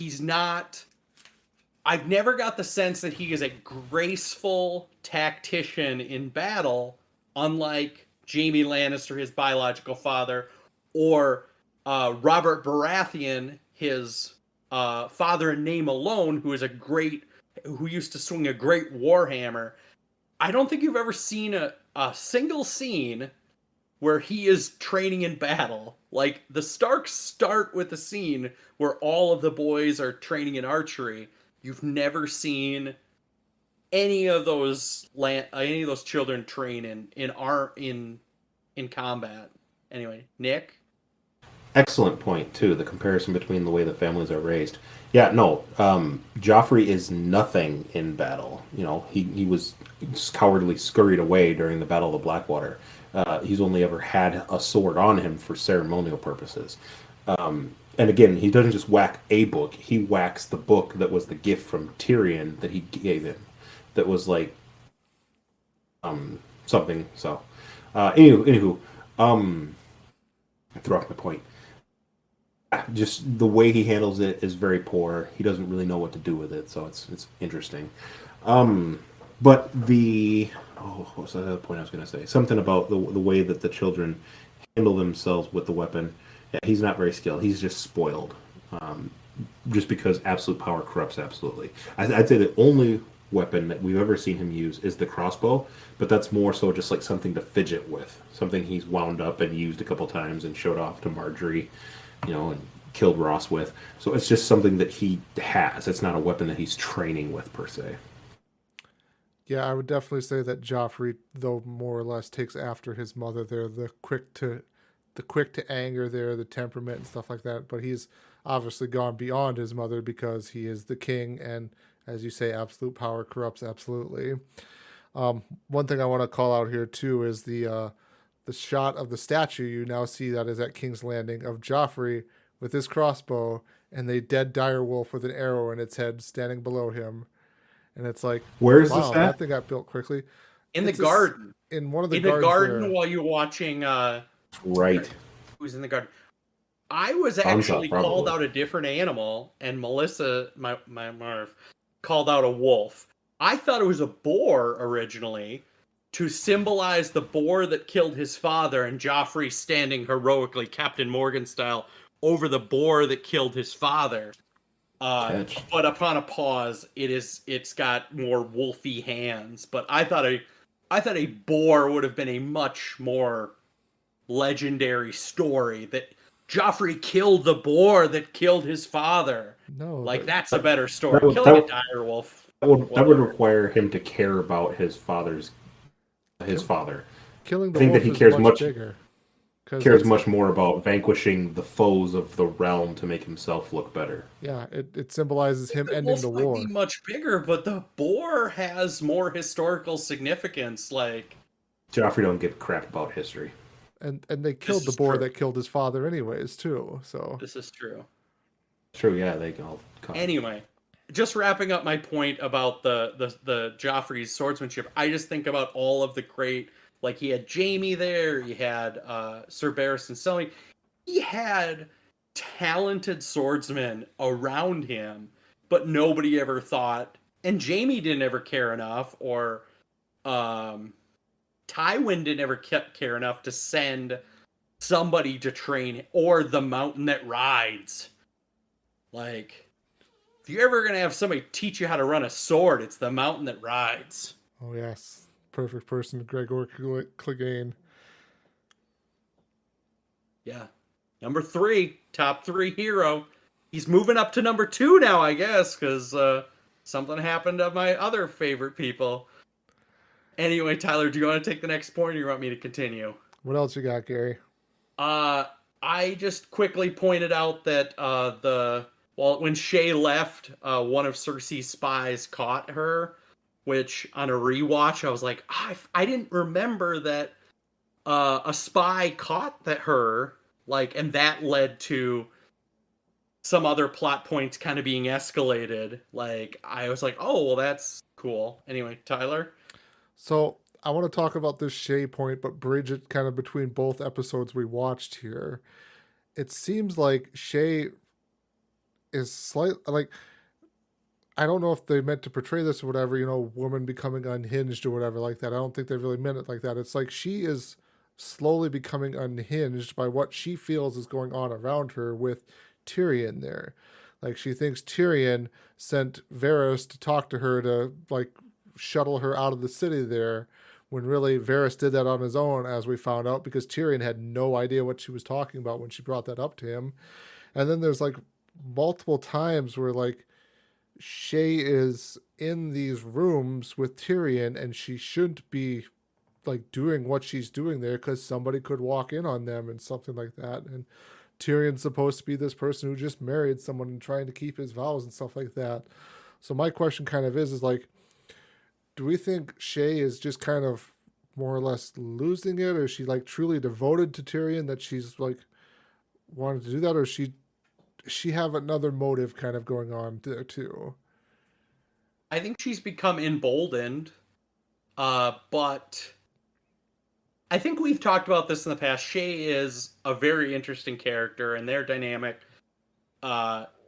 I've never got the sense that he is a graceful tactician in battle, unlike Jaime Lannister, his biological father, or Robert Baratheon, his father in name alone, who used to swing a great warhammer. I don't think you've ever seen a single scene where he is training in battle. Like, the Starks start with a scene where all of the boys are training in archery. You've never seen any of those children train in combat. Anyway, Nick? Excellent point too. The comparison between the way the families are raised. Yeah, no. Joffrey is nothing in battle. He was cowardly scurried away during the Battle of the Blackwater. He's only ever had a sword on him for ceremonial purposes. And again, he doesn't just whack a book. He whacks the book that was the gift from Tyrion that he gave him. That was like something. So, anywho, I threw off my point. Just the way he handles it is very poor. He doesn't really know what to do with it, so it's interesting. But what was the other point I was going to say? Something about the way that the children handle themselves with the weapon. Yeah, he's not very skilled. He's just spoiled. Just because absolute power corrupts absolutely. I'd say the only weapon that we've ever seen him use is the crossbow, but that's more so just like something to fidget with. Something he's wound up and used a couple times and showed off to Marjorie, and killed Ross with. So it's just something that he has. It's not a weapon that he's training with per se. Yeah, I would definitely say that Joffrey, though, more or less takes after his mother there, the quick to anger there, the temperament and stuff like that. But he's obviously gone beyond his mother because he is the king, and as you say, absolute power corrupts absolutely. One thing I want to call out here too is the shot of the statue. You now see that is at King's Landing of Joffrey with his crossbow and a dead direwolf with an arrow in its head standing below him. And it's like, Where is wow, this at? that thing got built quickly. In the It's garden. In one of the In the gardens garden there. while you're watching. Right. Who's in the garden? I was Sansa, actually called probably. out a different animal, and Melissa, my Marv, called out a wolf. I thought it was a boar originally, to symbolize the boar that killed his father, and Joffrey standing heroically, Captain Morgan style, over the boar that killed his father. Catch. But upon a pause, it's got more wolfy hands. But I thought a boar would have been a much more legendary story, that Joffrey killed the boar that killed his father. No, Like, but that's a better story. that would- Killing a that- direwolf. That would whatever. require him to care about his father. killing I the think wolf that he is cares much bigger. 'Cause cares it's much more about vanquishing the foes of the realm to make himself look better. Yeah, it symbolizes him The ending wolf the might war. be much bigger, but the boar has more historical significance. Like, Joffrey don't give a crap about history. And they killed the is boar true. that killed his father anyways, too. So this is true. True, yeah, they all come. Anyway, just wrapping up my point about the Joffrey's swordsmanship, I just think about all of the great, like, he had Jaime there, he had Sir Barristan Selmy, he had talented swordsmen around him, but nobody ever thought, and Jaime didn't ever care enough, or Tywin didn't ever care enough to send somebody to train, or the mountain that rides. Like, if you're ever going to have somebody teach you how to run a sword, it's the mountain that rides. oh yes, perfect person, Gregor Clegane. Yeah. Number 3, top 3 hero. He's moving up to number 2 now, I guess, because something happened to my other favorite people. Anyway, Tyler, do you want to take the next point, or do you want me to continue? What else you got, Gary? I just quickly pointed out that when Shay left, one of Cersei's spies caught her, which on a rewatch I was like, I didn't remember that a spy caught her, like, and that led to some other plot points kind of being escalated. Like, I was like, oh, well, that's cool. Anyway, Tyler. So I want to talk about this Shay point, but bridge it kind of between both episodes we watched here. It seems like Shay is slightly like, I don't know if they meant to portray this or whatever, woman becoming unhinged or whatever like that. I don't think they really meant it like that. It's like she is slowly becoming unhinged by what she feels is going on around her with Tyrion there. Like, she thinks Tyrion sent Varys to talk to her to, like, shuttle her out of the city there, when really Varys did that on his own, as we found out, because Tyrion had no idea what she was talking about when she brought that up to him. And then there's, like, multiple times where, like, Shay is in these rooms with Tyrion and she shouldn't be, like, doing what she's doing there, because somebody could walk in on them and something like that. And Tyrion's supposed to be this person who just married someone and trying to keep his vows and stuff like that. So my question kind of is like, do we think Shay is just kind of more or less losing it, or is she, like, truly devoted to Tyrion that she's, like, wanted to do that, or she have another motive kind of going on there too? I think she's become emboldened, but I think we've talked about this in the past. Shay is a very interesting character, and their dynamic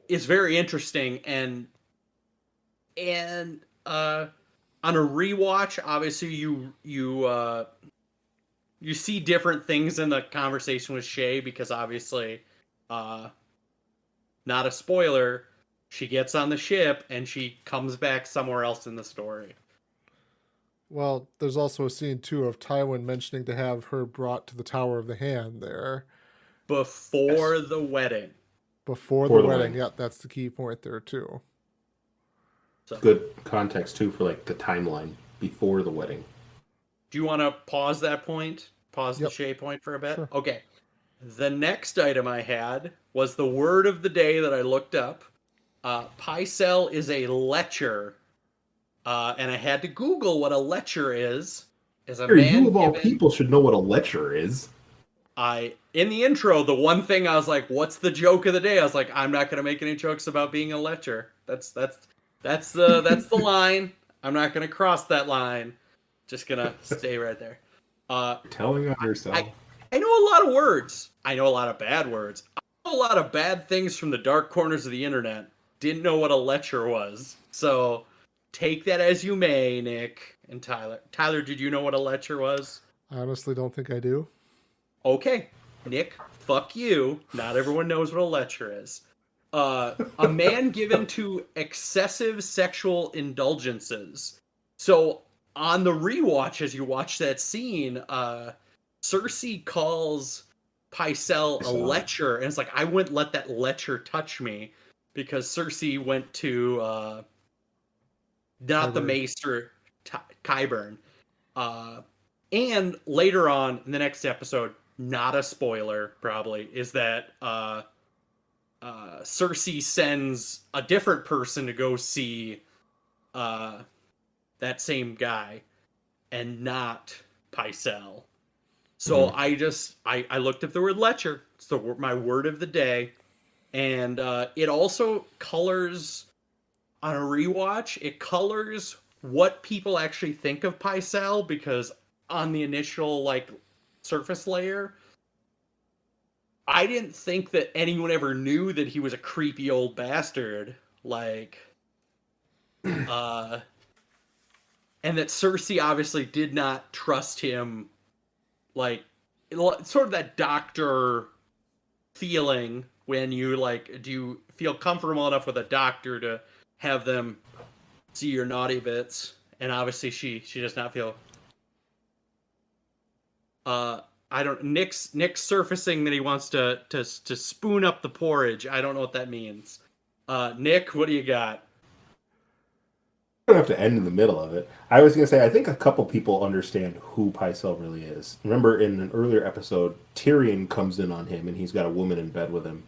is very interesting. And on a rewatch, obviously you see different things in the conversation with Shay, because obviously, not a spoiler, she gets on the ship and she comes back somewhere else in the story. Well, there's also a scene too of Tywin mentioning to have her brought to the Tower of the Hand there. Before the wedding. Before the wedding. Yep, that's the key point there too. So, good context too for like the timeline before the wedding. do you want to pause that point? Pause the Yep. Shay point for a bit? Sure. Okay. The next item I had was the word of the day that I looked up. Pycelle is a lecher. And I had to Google what a lecher is. As a man You of all given, people should know what a lecher is. in the intro, the one thing I was like, "What's the joke of the day?" I was like, "I'm not gonna make any jokes about being a lecher. That's the line. I'm not gonna cross that line. Just gonna stay right there." Telling on yourself. I know a lot of words. I know a lot of bad words. I know a lot of bad things from the dark corners of the internet. Didn't know what a lecher was. So take that as you may, Nick and Tyler. Tyler, did you know what a lecher was? I honestly don't think I do. Okay, Nick, fuck you. Not everyone knows what a lecher is. A man given to excessive sexual indulgences. So on the rewatch, as you watch that scene, Cersei calls Pycelle a lecher, and it's like, I wouldn't let that lecher touch me, because Cersei went to not the Maester, Qyburn. And later on in the next episode, not a spoiler probably, is that Cersei sends a different person to go see that same guy, and not Pycelle. So I looked up the word lecher. It's my word of the day. And it also colors, on a rewatch, it colors what people actually think of Pycelle, because on the initial surface layer, I didn't think that anyone ever knew that he was a creepy old bastard, and that Cersei obviously did not trust him, sort of that doctor feeling when you do you feel comfortable enough with a doctor to have them see your naughty bits, and obviously she does not feel. Nick's surfacing that he wants to spoon up the porridge. I don't know what that means. Nick, what do you got? You don't have to end in the middle of it. I was going to say, I think a couple people understand who Pycelle really is. Remember in an earlier episode, Tyrion comes in on him, and he's got a woman in bed with him.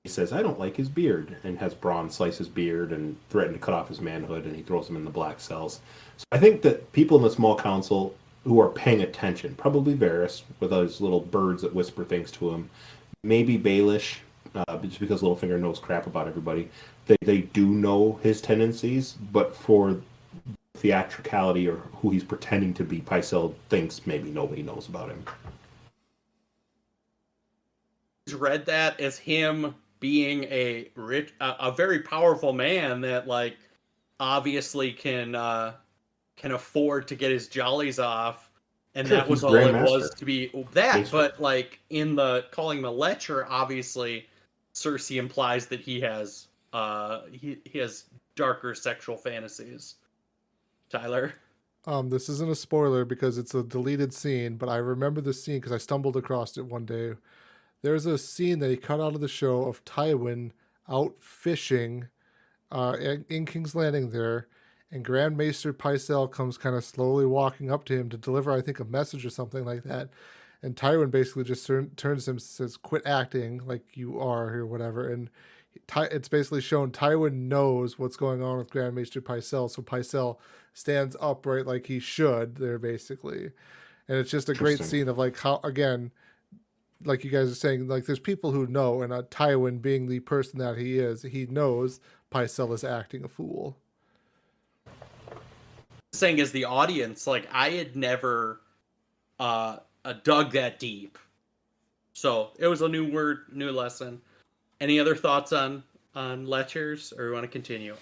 He says, I don't like his beard, and has Bronn slice his beard and threaten to cut off his manhood, and he throws him in the black cells. So I think that people in the small council who are paying attention, probably Varys with those little birds that whisper things to him, maybe Baelish, just because Littlefinger knows crap about everybody, they do know his tendencies, but for theatricality or who he's pretending to be, Pycelle thinks maybe nobody knows about him. Read that as him being a very powerful man that obviously can afford to get his jollies off, and sure, that was all it was to be that. Basically. But in the calling him a lecher, obviously Cersei implies that he has he has darker sexual fantasies. Tyler? This isn't a spoiler because it's a deleted scene, but I remember the scene because I stumbled across it one day. There's a scene that he cut out of the show of Tywin out fishing in King's Landing there, and Grand Maester Pycelle comes kind of slowly walking up to him to deliver, I think, a message or something like that. And Tywin basically just turns to him and says, quit acting like you are or whatever. And it's basically shown Tywin knows what's going on with Grand Maester Pycelle, so Pycelle stands upright like he should there, basically. And it's just a great scene of how, again, like you guys are saying, there's people who know, and Tywin being the person that he is, he knows Pycelle is acting a fool. Saying as the audience, I had never dug that deep, so it was a new word, new lesson. Any other thoughts on lechers, or you want to continue?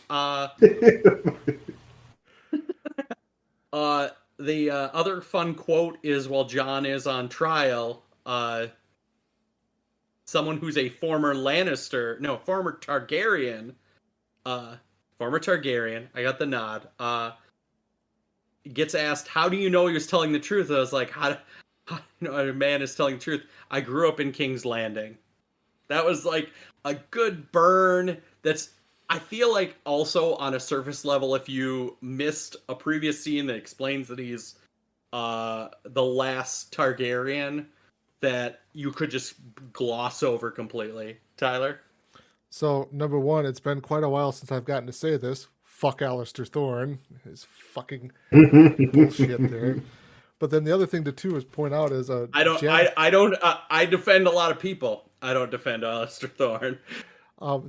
The other fun quote is, while Jon is on trial, someone who's a former Targaryen, I got the nod, gets asked, how do you know he was telling the truth? I was like, how a man is telling the truth? I grew up in King's Landing. That was a good burn. That's, I feel like, also on a surface level, if you missed a previous scene that explains that he's the last Targaryen, that you could just gloss over completely. Tyler? So, number one, it's been quite a while since I've gotten to say this. Fuck Alistair Thorne. His fucking bullshit there. But then the other thing to too is point out is I defend a lot of people. I don't defend Alistair Thorne.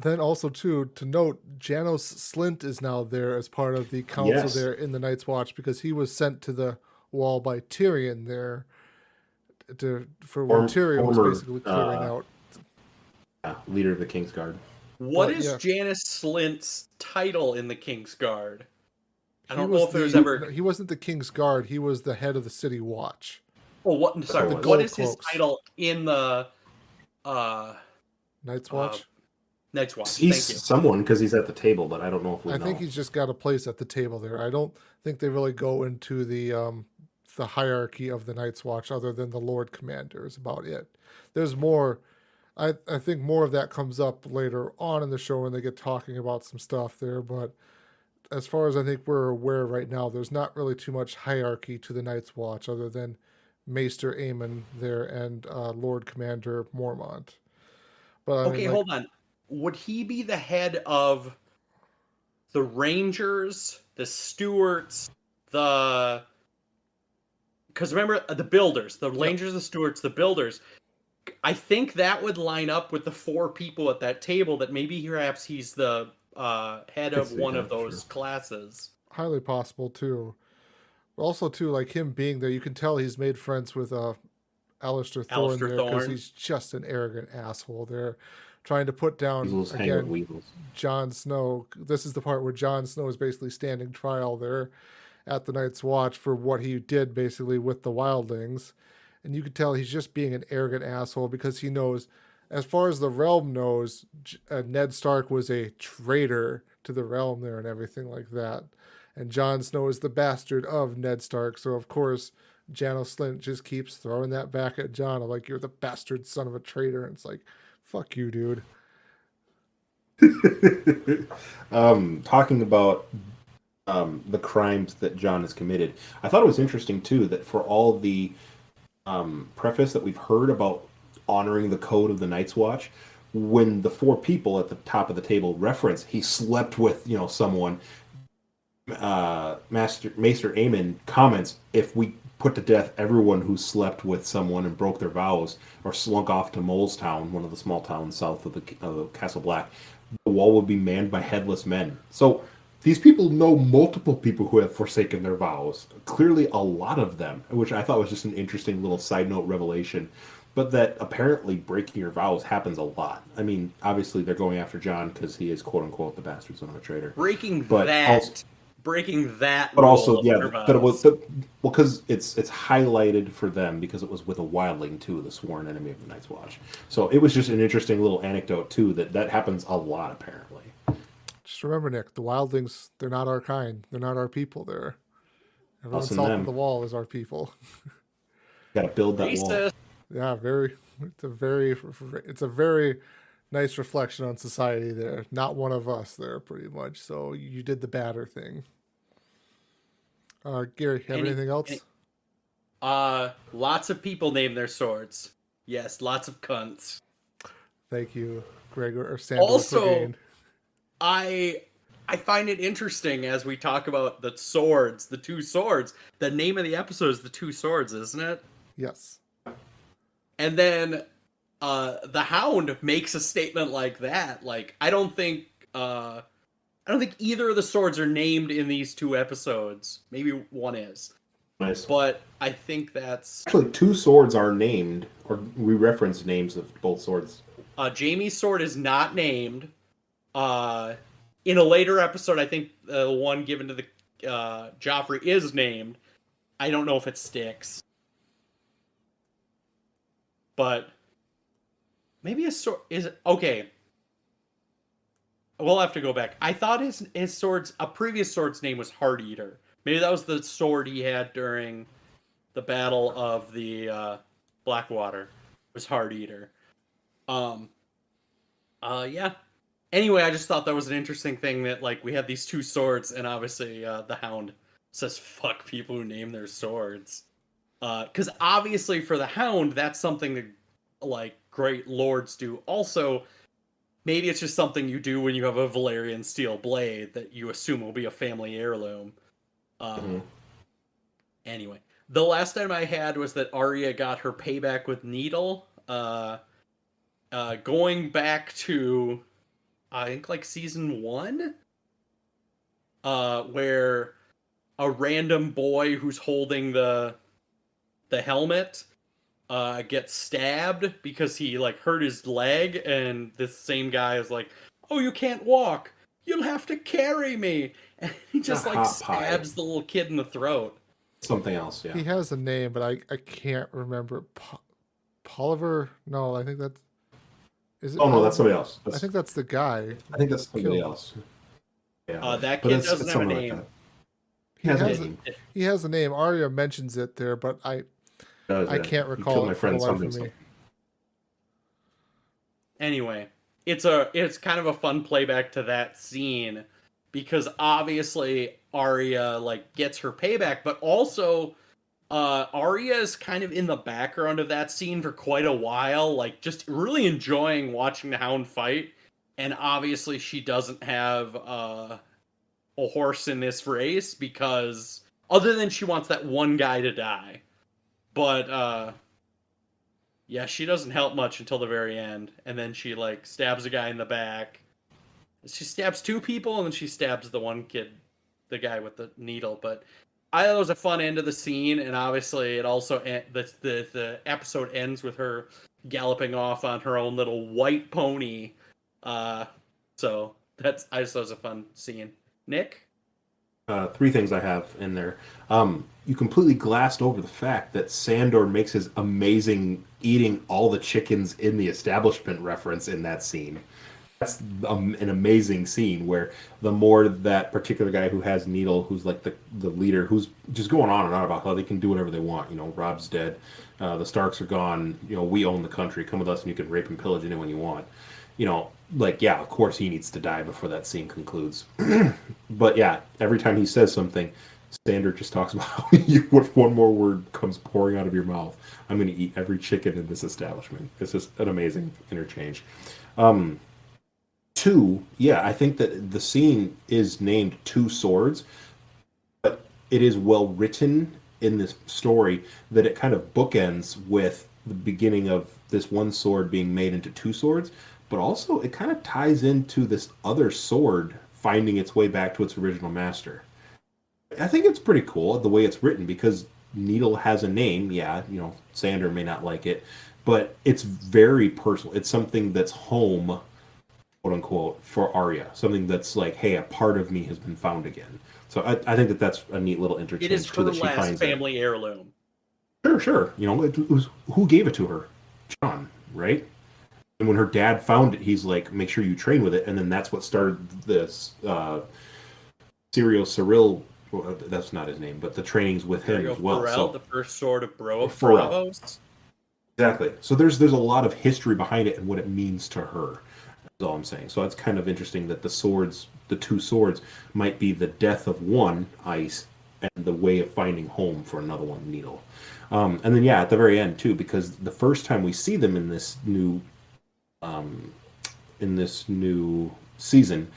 then also too to note, Janos Slint is now there as part of the council Yes. there in the Night's Watch because he was sent to the wall by Tyrion there for when Tyrion was former, basically clearing out. leader of the King's Guard. What But, is yeah. Janos Slint's title in the King's Guard? I He don't was know if there's the- ever. He wasn't the King's Guard. He was the head of the City Watch. Oh, what? Sorry. The What Gold is his Cloaks. title in the Night's Watch. Night's Watch? He's Thank you. someone because he's at the table, but I don't know if we I know. think he's just got a place at the table there. I don't think they really go into the hierarchy of the Night's Watch other than the Lord Commander is about it. There's more. I think more of that comes up later on in the show when they get talking about some stuff there. But as far as I think we're aware right now, there's not really too much hierarchy to the Night's Watch other than Maester Aemon there and Lord Commander Mormont. But I mean, like, Hold on. Would he be the head of the Rangers, the Stewards, the? Because remember the Builders, the Rangers, the Stewards, the Builders. I think that would line up with the four people at that table. That maybe perhaps he's the head of see one that, of those sure. classes. highly possible too. Also, too, like him being there, you can tell he's made friends with Alistair Thorne Alistair there because Thorne. he's just an arrogant asshole there, trying to put down Weasels hang with again weasels. Jon Snow. This is the part where Jon Snow is basically standing trial there at the Night's Watch for what he did basically with the wildlings, and you could tell he's just being an arrogant asshole because he knows, as far as the realm knows, Ned Stark was a traitor to the realm there and everything like that. And Jon Snow is the bastard of Ned Stark, so of course Janos Slint just keeps throwing that back at Jon, like you're the bastard son of a traitor. And it's like, fuck you, dude. Talking about the crimes that John has committed, I thought it was interesting too that for all the preface that we've heard about honoring the code of the Night's Watch, when the four people at the top of the table reference he slept with, someone, Maester Aemon comments, if we put to death everyone who slept with someone and broke their vows or slunk off to Molestown, one of the small towns south of the Castle Black, the wall would be manned by headless men. So these people know multiple people who have forsaken their vows. Clearly a lot of them, which I thought was just an interesting little side note revelation. But that apparently breaking your vows happens a lot. I mean, obviously they're going after John because he is quote unquote the bastard son of a traitor. Breaking But that. but also, rule yeah, of but it was vows. because it's highlighted for them because it was with a wildling too, the sworn enemy of the Night's Watch. So it was just an interesting little anecdote too that happens a lot apparently. Just remember, Nick, the wildlings, they're not our kind. They're not our people. Everyone Us and south them. of the wall is our people. Got to build that wall. Racist. Yeah, it's a very nice reflection on society there. Not one of us there, pretty much. So you did the badder thing. Gary, have anything else? Lots of people name their swords. Yes, lots of cunts. Thank you, Gregor or Sandor. Also, Clegane. I find it interesting as we talk about the swords, the two swords. The name of the episode is The Two Swords, isn't it? Yes. And then the Hound makes a statement like that. Like, I don't think either of the swords are named in these two episodes. Maybe one is. Nice. But I think that's Actually, two swords are named, or we reference names of both swords. Jaime's sword is not named. In a later episode, I think the one given to the Joffrey is named. I don't know if it sticks, but maybe a sword is okay. We'll have to go back. I thought a previous sword's name was Heart Eater. Maybe that was the sword he had during the Battle of the Blackwater. It was Heart Eater. Yeah. Anyway, I just thought that was an interesting thing that like we have these two swords, and obviously the Hound says fuck people who name their swords. Because obviously for the Hound, that's something that like great lords do. Also, maybe it's just something you do when you have a Valyrian steel blade that you assume will be a family heirloom. Anyway, the last time I had was that Arya got her payback with Needle. Going back to I think like season 1, where a random boy who's holding the helmet gets stabbed because he like hurt his leg, and this same guy is like, "Oh, you can't walk. You'll have to carry me." And he just like stabs the little kid in the throat. Something else, yeah. He has a name, but I can't remember. Poliver? No, I think that's. Is it? Oh no, that's somebody else. I think that's the guy. I think that's somebody else. Yeah. That kid doesn't have a name. He has a name. Arya mentions it there, but I can't recall it for the life of me. Anyway, it's kind of a fun playback to that scene because obviously Arya like gets her payback, but also Arya is kind of in the background of that scene for quite a while, like just really enjoying watching the Hound fight. And obviously she doesn't have a horse in this race because other than she wants that one guy to die. But yeah, she doesn't help much until the very end, and then she like stabs a guy in the back. She stabs 2 people, and then she stabs the one kid, the guy with the needle. But I thought it was a fun end of the scene, and obviously it also the episode ends with her galloping off on her own little white pony. So I just thought it was a fun scene. Nick? 3 things I have in there. You completely glassed over the fact that Sandor makes his amazing eating all the chickens in the establishment reference in that scene. That's an amazing scene where the more that particular guy who has Needle, who's like the leader, who's just going on and on about how they can do whatever they want. You know, Rob's dead. The Starks are gone. You know, we own the country. Come with us and you can rape and pillage anyone you want. You know, like, yeah, of course he needs to die before that scene concludes. But yeah, every time he says something, Sandor just talks about how if one more word comes pouring out of your mouth, I'm going to eat every chicken in this establishment. It's just an amazing interchange. 2, yeah, I think that the scene is named 2 Swords, but it is well written in this story that it kind of bookends with the beginning of this one sword being made into 2 swords, but also it kind of ties into this other sword finding its way back to its original master. I think it's pretty cool the way it's written because Needle has a name. Yeah, you know, Sandor may not like it, but it's very personal. It's something that's home, quote unquote, for Arya. Something that's like, hey, a part of me has been found again. So I think that's a neat little interchange. It is her last family heirloom. Sure. You know, it was who gave it to her? Jon, right? And when her dad found it, he's like, make sure you train with it. And then that's what started this Cyril, well, that's not his name, but the trainings with him as well. So, the first sword of Bravos. Exactly. So there's a lot of history behind it and what it means to her. That's all I'm saying. So it's kind of interesting that the 2 swords, might be the death of one, Ice, and the way of finding home for another one, Needle. And then yeah, at the very end too, because the first time we see them in this new season,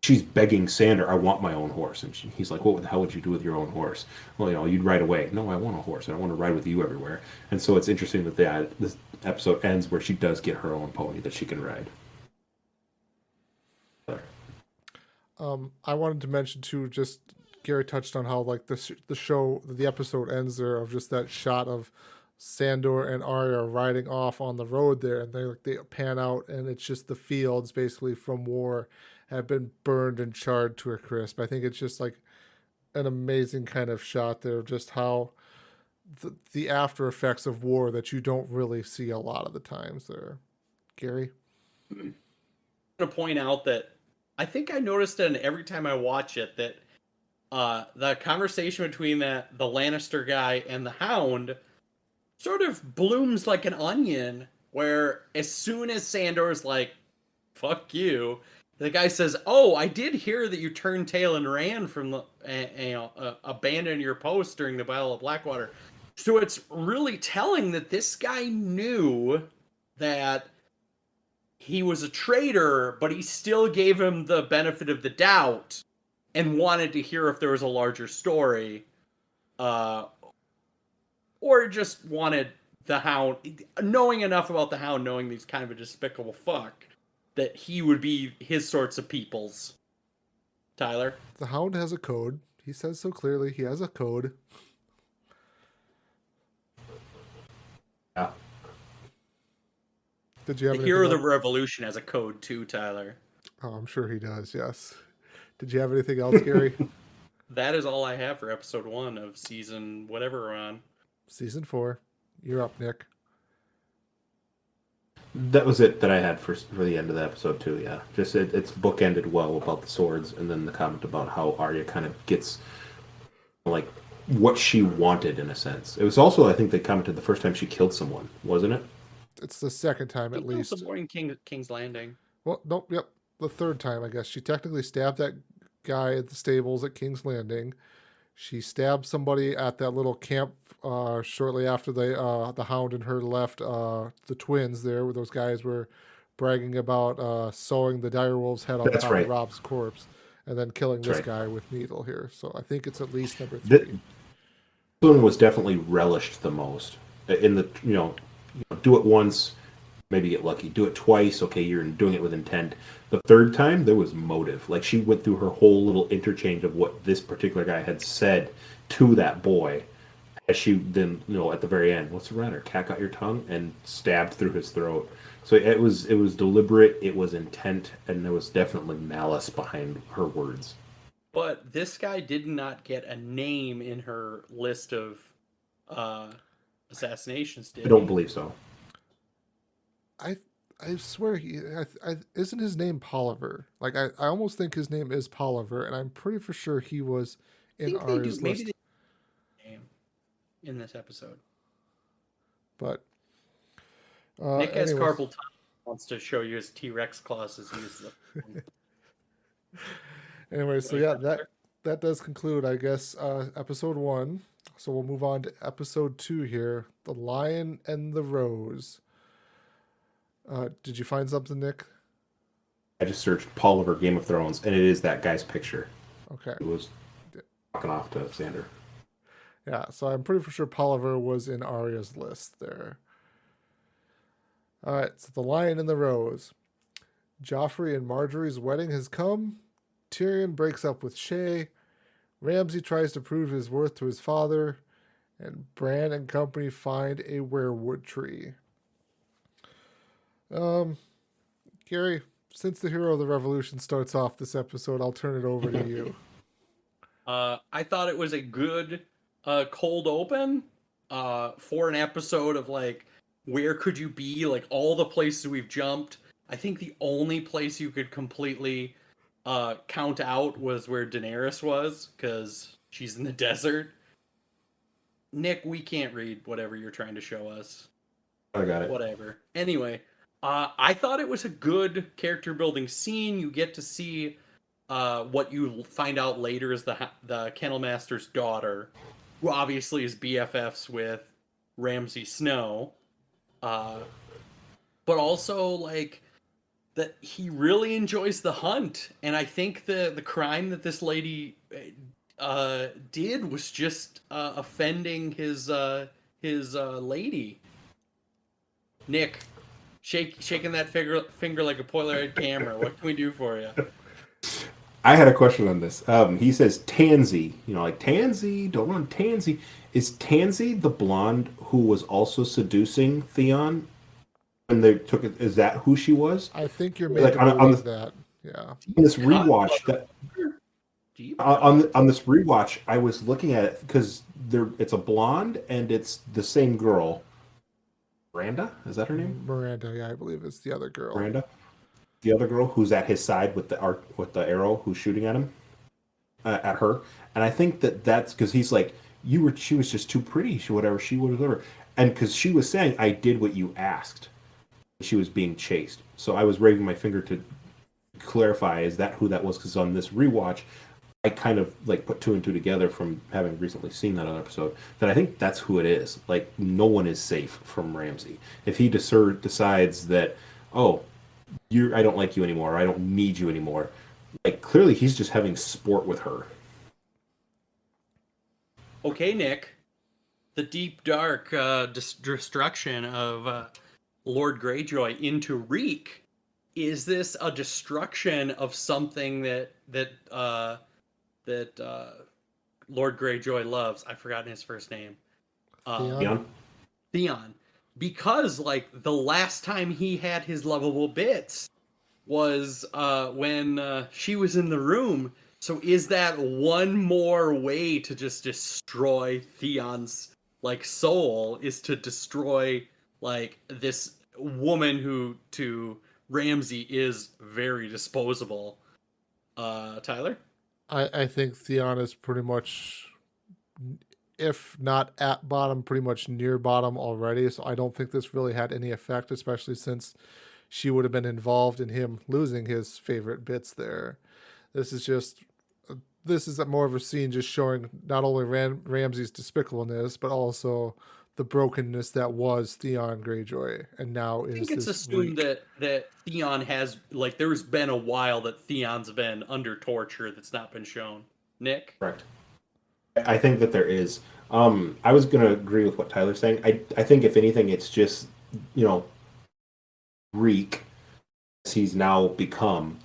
she's begging Sandor, I want my own horse. And he's like, what the hell would you do with your own horse? Well, you know, you'd ride away. No, I want a horse. I want to ride with you everywhere. And so it's interesting that this episode ends where she does get her own pony that she can ride. I wanted to mention too, just Gary touched on how like the episode ends there of just that shot of Sandor and Arya riding off on the road there, and they pan out, and it's just the fields basically from war have been burned and charred to a crisp. I think it's just like an amazing kind of shot there of just how the after effects of war that you don't really see a lot of the times there. Gary? I'm going to point out that I think I noticed it every time I watch it that the conversation between the Lannister guy and the Hound sort of blooms like an onion, where as soon as Sandor's like, fuck you. The guy says, "Oh, I did hear that you turned tail and ran from the, abandoned your post during the Battle of Blackwater." So it's really telling that this guy knew that he was a traitor, but he still gave him the benefit of the doubt and wanted to hear if there was a larger story, or just wanted the Hound, knowing enough about the Hound, knowing he's kind of a despicable fuck, that he would be his sorts of peoples. Tyler? The Hound has a code. He says so clearly. He has a code. Yeah. Did you have The anything Hero of the else? Revolution has a code too, Tyler. Oh, I'm sure he does, yes. Did you have anything else, Gary? That is all I have for episode 1 of season whatever we're on. Season 4. You're up, Nick. That was it that I had for the end of the episode too. Yeah, just it's bookended well about the swords, and then the comment about how Arya kind of gets like what she wanted in a sense. It was also, I think, they commented the first time she killed someone, wasn't it? It's the second time at least. Supporting King's Landing. Well, nope, yep. The third time, I guess. She technically stabbed that guy at the stables at King's Landing. She stabbed somebody at that little camp shortly after the Hound and her left the twins there, where those guys were bragging about sewing the direwolf's head on That's top right. of Rob's corpse, and then killing That's this right. guy with needle here. So I think it's at least number 3. This one was definitely relished the most. In the do it once, maybe get lucky. Do it twice, okay, you're doing it with intent. The third time, there was motive. Like, she went through her whole little interchange of what this particular guy had said to that boy, as she then, at the very end, what's the matter? Cat got your tongue? And stabbed through his throat. So it was deliberate, it was intent, and there was definitely malice behind her words. But this guy did not get a name in her list of assassinations, did I don't he? believe so. I swear isn't his name Polliver? Like I almost think his name is Polliver, and I'm pretty for sure he was in Arya's list. Maybe name in this episode. But Nick has anyways. carpal tunnel. Wants to show you his T-Rex claws as he uses them. Anyway, so yeah, that does conclude, I guess, episode 1. So we'll move on to episode 2 here, The Lion and the Rose. Did you find something, Nick? I just searched Polliver Game of Thrones, and it is that guy's picture. Okay. It was walking off to Xander. Yeah, so I'm pretty sure Polliver was in Arya's list there. All right, so The Lion and the Rose. Joffrey and Marjorie's wedding has come. Tyrion breaks up with Shay. Ramsay tries to prove his worth to his father. And Bran and company find a weirwood tree. Gary, since the Hero of the Revolution starts off this episode, I'll turn it over to you. I thought it was a good cold open for an episode of like, where could you be? Like, all the places we've jumped. I think the only place you could completely count out was where Daenerys was, because she's in the desert. Nick, we can't read whatever you're trying to show us. I got it. Whatever. Anyway, I thought it was a good character building scene. You get to see what you find out later is the Kennel Master's daughter, who obviously is BFFs with Ramsay Snow. But also, like, that he really enjoys the hunt. And I think the crime that this lady did was just offending his lady. Nick, shaking that finger like a Polaroid camera. What can we do for you? I had a question on this. He says Tansy, like Tansy, don't run Tansy. Is Tansy the blonde who was also seducing Theon? And they took it. Is that who she was? I think you're made to believe that. Yeah. In this rewatch, on this rewatch, I was looking at it because it's a blonde and it's the same girl. Miranda, is that her name? Miranda, yeah, I believe it's the other girl. Miranda, the other girl who's at his side with the arrow, who's shooting at him, at her. And I think that's because he's like, she was just too pretty. She was whatever, and because she was saying, I did what you asked. She was being chased. So I was waving my finger to clarify, is that who that was? Because on this rewatch, I kind of like put two and two together from having recently seen that other episode, that I think that's who it is. Like, no one is safe from Ramsay. If he decides that, oh, I don't like you anymore, or I don't need you anymore, like, clearly he's just having sport with her. Okay, Nick. The deep, dark destruction of Lord Greyjoy into Reek. Is this a destruction of something that Lord Greyjoy loves? I've forgotten his first name. Theon? Theon. Because, like, the last time he had his lovable bits was when she was in the room. So is that one more way to just destroy Theon's, like, soul, is to destroy, like, this woman who, to Ramsay, is very disposable? Tyler? I think Theon is pretty much, if not at bottom, pretty much near bottom already. So I don't think this really had any effect, especially since she would have been involved in him losing his favorite bits there. This is just, this is more of a scene just showing not only Ramsay's despicableness, but also the brokenness that was Theon Greyjoy, and now I is think it's this assumed Reek. that Theon has, like, there's been a while that Theon's been under torture that's not been shown. Nick? Correct. I think that there is. I was going to agree with what Tyler's saying. I think, if anything, it's just, Reek, as he's now become,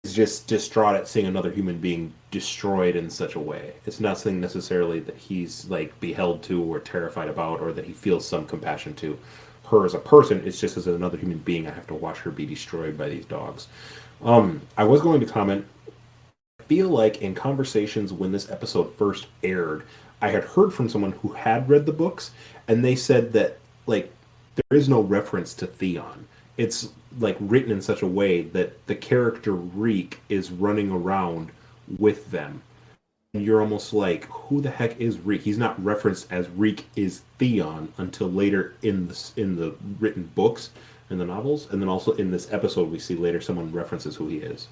is just distraught at seeing another human being destroyed in such a way. It's nothing necessarily that he's, like, beheld to or terrified about, or that he feels some compassion to her as a person. It's just, as another human being, I have to watch her be destroyed by these dogs. I was going to comment, I feel like in conversations when this episode first aired, I had heard from someone who had read the books, and they said that, like, there is no reference to Theon. It's, like, written in such a way that the character Reek is running around with them. And you're almost like, who the heck is Reek? He's not referenced as Reek is Theon until later in the written books and the novels, and then also in this episode we see later someone references who he is.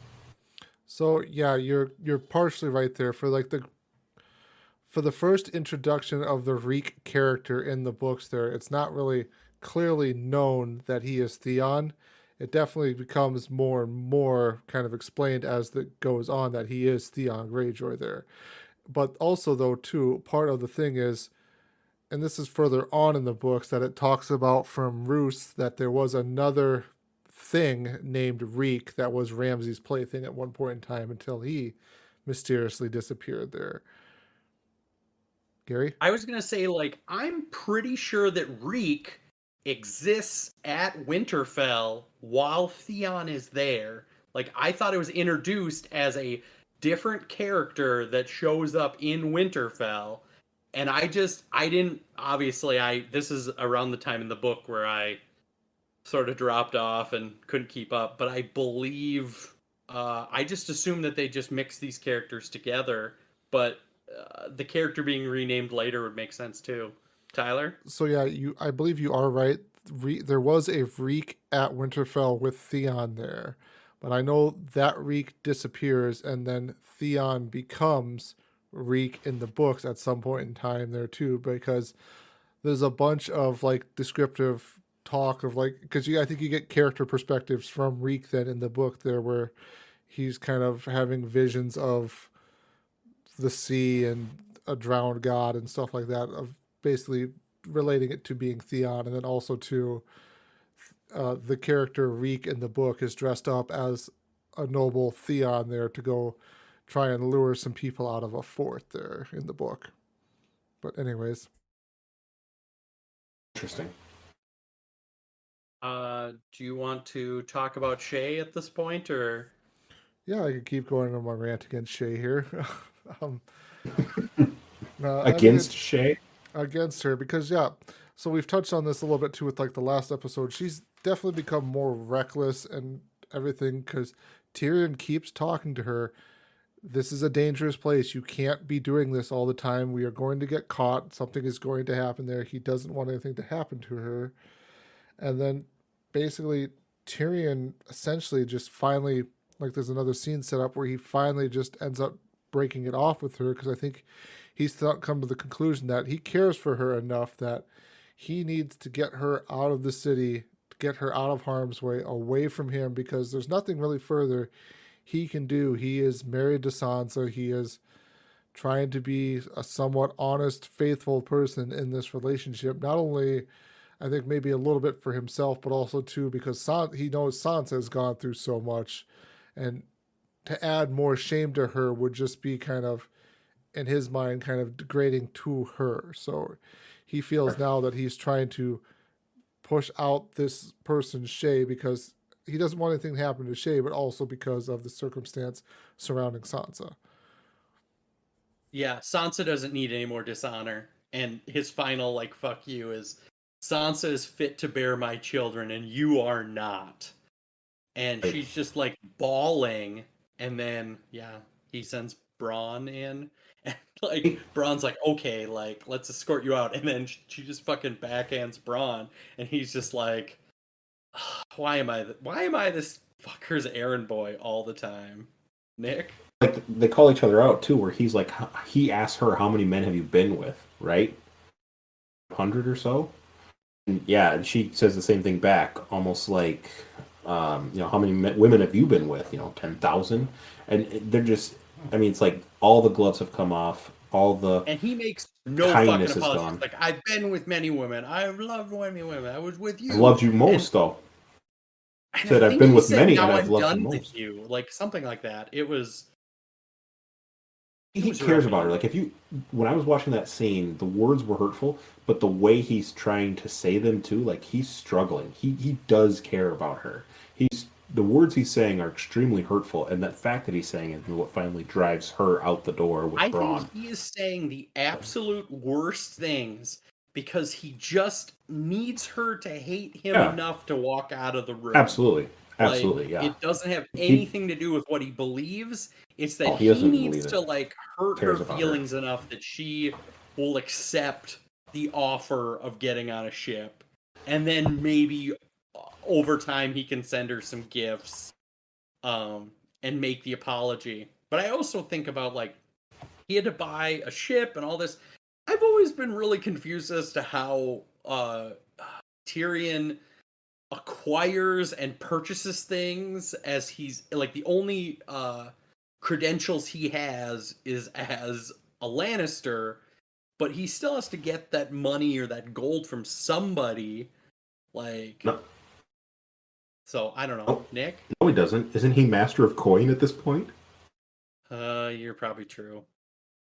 So yeah, you're partially right there. For the first introduction of the Reek character in the books there, it's not really clearly known that he is Theon. It definitely becomes more and more kind of explained as it goes on that he is Theon Greyjoy there. But also, though, too, part of the thing is, and this is further on in the books, that it talks about from Roose that there was another thing named Reek that was Ramsay's plaything at one point in time until he mysteriously disappeared there. Gary? I was going to say, like, I'm pretty sure that Reek exists at Winterfell while Theon is there. Like, I thought it was introduced as a different character that shows up in Winterfell. And I didn't, obviously, this is around the time in the book where I sort of dropped off and couldn't keep up. But I believe, I just assumed that they just mixed these characters together. But the character being renamed later would make sense too. Tyler? So yeah, I believe you are right. There was a Reek at Winterfell with Theon there, but I know that Reek disappears and then Theon becomes Reek in the books at some point in time there too, because there's a bunch of, like, descriptive talk of, like, because I think you get character perspectives from Reek then in the book there, where he's kind of having visions of the sea and a drowned god and stuff like that, of basically relating it to being Theon, and then also to the character Reek in the book is dressed up as a noble Theon there to go try and lure some people out of a fort there in the book. But anyways. Interesting. Do you want to talk about Shay at this point, or? Yeah, I could keep going on my rant against Shay here. um, Against Shay? Against her, because yeah, so we've touched on this a little bit too with, like, the last episode. She's definitely become more reckless and everything, because Tyrion keeps talking to her. This is a dangerous place. You can't be doing this all the time. We are going to get caught. Something is going to happen there. He doesn't want anything to happen to her. And then basically Tyrion essentially just finally, like, there's another scene set up where he finally just ends up breaking it off with her, because I think he's come to the conclusion that he cares for her enough that he needs to get her out of the city, to get her out of harm's way, away from him, because there's nothing really further he can do. He is married to Sansa. He is trying to be a somewhat honest, faithful person in this relationship. Not only, I think, maybe a little bit for himself, but also too because he knows Sansa has gone through so much, and to add more shame to her would just be kind of, in his mind, kind of degrading to her. So he feels now that he's trying to push out this person, Shay, because he doesn't want anything to happen to Shay, but also because of the circumstance surrounding Sansa. Yeah, Sansa doesn't need any more dishonor. And his final, like, fuck you is, Sansa is fit to bear my children, and you are not. And she's just, like, bawling. And then, yeah, he sends Bronn in. And, like, Bronn's like, okay, like, let's escort you out. And then she just fucking backhands Bronn. And he's just like, why am I this fucker's errand boy all the time? Nick? Like, they call each other out too, where he's like, he asks her, how many men have you been with, right? 100 or so? And yeah, and she says the same thing back, almost like, how many women have you been with? 10,000? And they're just, it's like all the gloves have come off, and he makes no kindness fucking is apologies. gone. Like, I've been with many women. I've loved many women. I was with you. I've loved you most, though. And Said, I I've think been he with said, many, now and I've I'm loved you done most. with you. Like, something like that. It was... He cares about her. Like, when I was watching that scene, the words were hurtful, but the way he's trying to say them too, like, he's struggling. He does care about her. The words he's saying are extremely hurtful, and that fact that he's saying it is what finally drives her out the door with Bronn. I think he is saying the absolute worst things because he just needs her to hate him enough to walk out of the room. Absolutely. Like, Yeah. It doesn't have anything to do with what he believes. It's that he needs to, like, hurt her feelings enough that she will accept the offer of getting on a ship. And then maybe over time he can send her some gifts and make the apology. But I also think about, like, he had to buy a ship and all this. I've always been really confused as to how Tyrion acquires and purchases things, as he's like, the only credentials he has is as a Lannister, but he still has to get that money or that gold from somebody. Like, no. So I don't know, Nick. No, he doesn't. Isn't he master of coin at this point? You're probably true.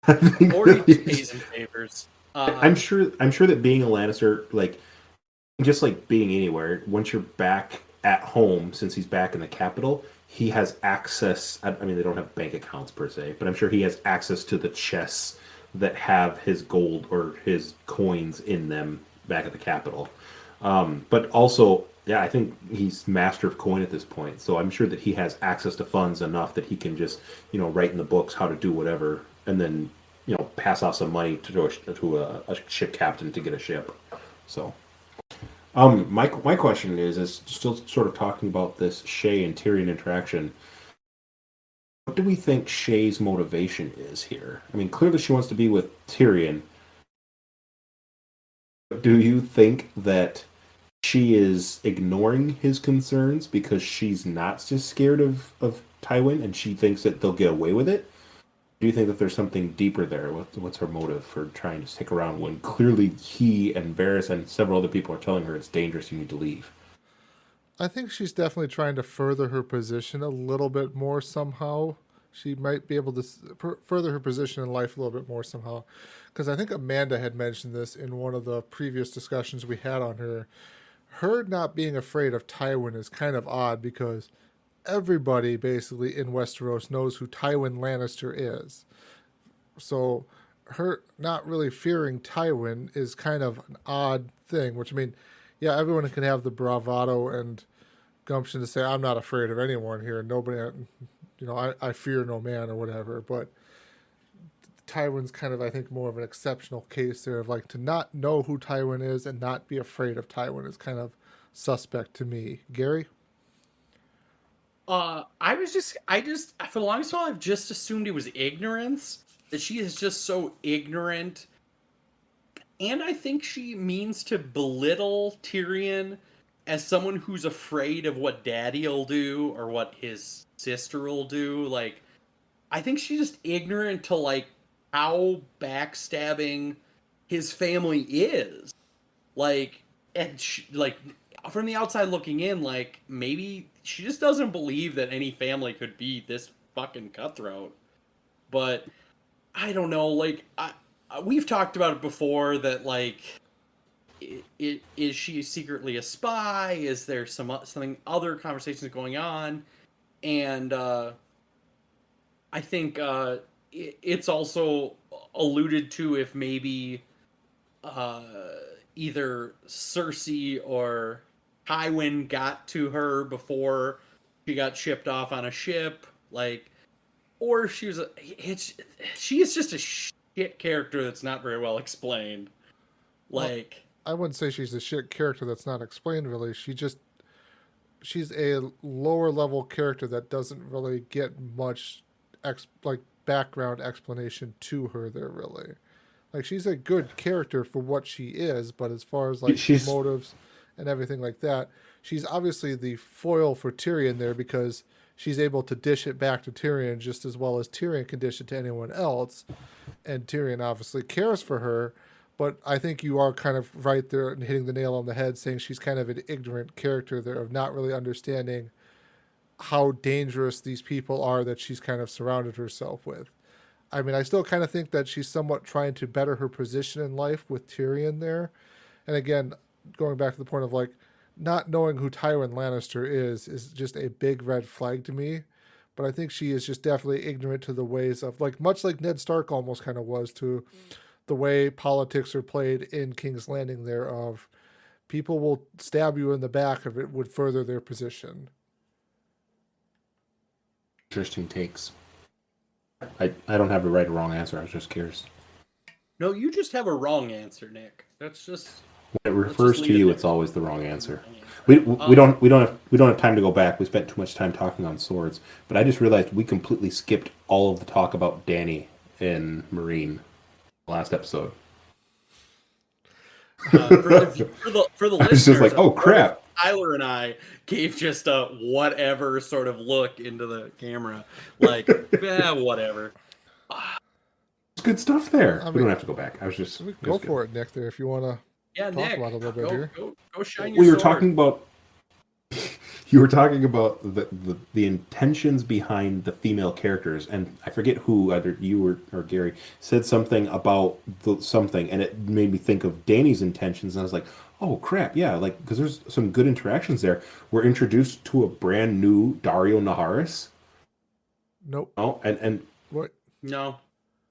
Or he just pays in favors. I'm sure that being a Lannister, like, just like being anywhere, once you're back at home, since he's back in the capital, he has access. I mean, they don't have bank accounts per se, but I'm sure he has access to the chests that have his gold or his coins in them back at the capital. But also, yeah, I think he's master of coin at this point. So I'm sure that he has access to funds enough that he can just, write in the books how to do whatever, and then, pass off some money to a ship captain to get a ship. So. My question is still sort of talking about this Shay and Tyrion interaction. What do we think Shay's motivation is here? I mean, clearly she wants to be with Tyrion. But do you think that she is ignoring his concerns because she's not just scared of Tywin and she thinks that they'll get away with it? Do you think that there's something deeper there? What's her motive for trying to stick around when clearly he and Varys and several other people are telling her it's dangerous, you need to leave? I think she's definitely trying to further her position a little bit more somehow. She might be able to further her position in life a little bit more somehow. Because I think Amanda had mentioned this in one of the previous discussions we had on her. Her not being afraid of Tywin is kind of odd because everybody basically in Westeros knows who Tywin Lannister is. So her not really fearing Tywin is kind of an odd thing, which, I mean, yeah, everyone can have the bravado and gumption to say, I'm not afraid of anyone here. Nobody, I fear no man or whatever. But Tywin's kind of, I think, more of an exceptional case there of, like, to not know who Tywin is and not be afraid of Tywin is kind of suspect to me. Gary? I just for the longest while I've just assumed it was ignorance, that she is just so ignorant, and I think she means to belittle Tyrion as someone who's afraid of what Daddy'll do or what his sister will do. Like, I think she's just ignorant to like how backstabbing his family is. Like, and like from the outside looking in, like maybe she just doesn't believe that any family could be this fucking cutthroat. But I don't know. Like, we've talked about it before that like, is she secretly a spy? Is there something other conversations going on? And I think it's also alluded to if maybe either Cersei or Tywin got to her before she got shipped off on a ship, like, or she was she is just a shit character that's not very well explained. Like, I wouldn't say she's a shit character that's not explained really. She's a lower level character that doesn't really get much like background explanation to her there really. Like, she's a good character for what she is, but as far as like She's motives and everything like that, she's obviously the foil for Tyrion there because she's able to dish it back to Tyrion just as well as Tyrion can dish it to anyone else. And Tyrion obviously cares for her, but I think you are kind of right there and hitting the nail on the head saying she's kind of an ignorant character there of not really understanding how dangerous these people are that she's kind of surrounded herself with. I mean, I still kind of think that she's somewhat trying to better her position in life with Tyrion there. And again, going back to the point of like not knowing who Tywin Lannister is just a big red flag to me. But I think she is just definitely ignorant to the ways of like much like Ned Stark almost kind of was to the way politics are played in King's Landing there of people will stab you in the back if it would further their position. interesting takes. I don't have a right or wrong answer. I was just curious. no, you just have a wrong answer, Nick. That's just When it refers to leave it you, there. it's always the wrong answer. We don't have time to go back. We spent too much time talking on swords, but I just realized we completely skipped all of the talk about Dany in Marine last episode. For the I was listeners, just like, oh crap. Tyler and I gave just a whatever sort of look into the camera, like, whatever. There's good stuff there. I We mean, don't have to go back. I was just Go for it, Nick, there, if you want to Yeah, talk Nick, about it a little bit here. Go shine your We were sword. talking about you were talking about the intentions behind the female characters, and I forget who, either you or Gary, said something about something, and it made me think of Dany's intentions, and I was like, oh crap, yeah, like, because there's some good interactions there. We're introduced to a brand new Dario Naharis. Nope. Oh, and What? No.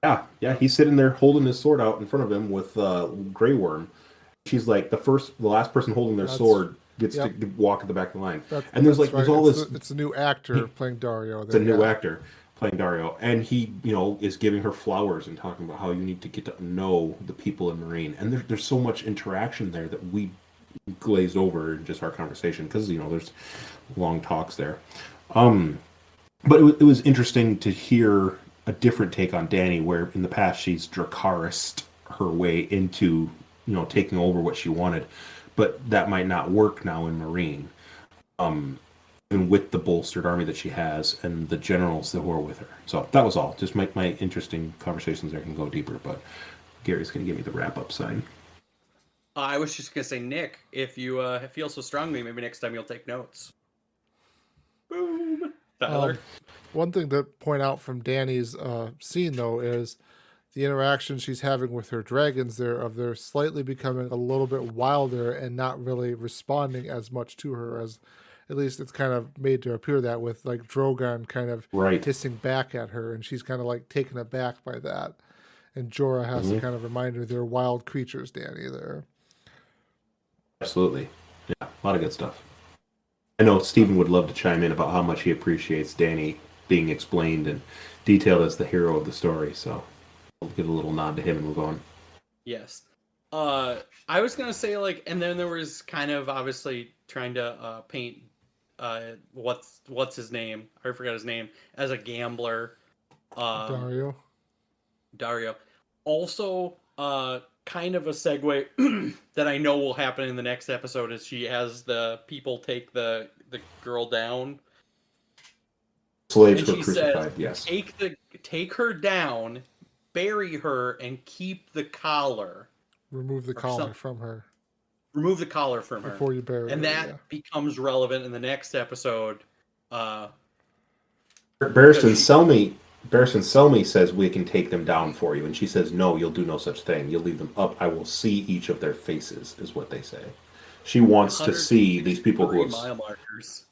yeah, he's sitting there holding his sword out in front of him with Grey Worm. She's like the last person holding their sword gets to walk at the back of the line. And there's all this. It's a new actor playing Dario. It's a new actor playing Dario, and he, is giving her flowers and talking about how you need to get to know the people in Marine. And there's so much interaction there that we glazed over in just our conversation because there's long talks there. But it was interesting to hear a different take on Dany, where in the past she's Dracarys'd her way into taking over what she wanted, but that might not work now in Marine. Even with the bolstered army that she has and the generals that were with her. So that was all. Just my interesting conversations there can go deeper, but Gary's going to give me the wrap-up sign. I was just gonna say, Nick, if you feel so strongly, maybe next time you'll take notes. Boom, Tyler. One thing to point out from Dany's scene, though, is the interaction she's having with her dragons there, of they're slightly becoming a little bit wilder and not really responding as much to her as, at least it's kind of made to appear that, with like Drogon kind of hissing back at her, and she's kind of like taken aback by that. And Jorah has to kind of remind her they're wild creatures, Dany, there. Absolutely. Yeah, a lot of good stuff. I know Stephen would love to chime in about how much he appreciates Dany being explained and detailed as the hero of the story, so we'll give a little nod to him and move on. Yes. I was gonna say, like, and then there was kind of obviously trying to paint what's his name? I forgot his name, as a gambler. Dario. Also, kind of a segue that I know will happen in the next episode is she has the people take the girl down. Slaves and were she crucified, says, yes. take her down, bury her, and keep the collar. Remove the collar from her. Remove the collar from her. Before you bury her, and that becomes relevant in the next episode. Barristan Selmy says we can take them down for you, and she says, no, you'll do no such thing. You'll leave them up. I will see each of their faces, is what they say. She wants to see these people who are mile markers.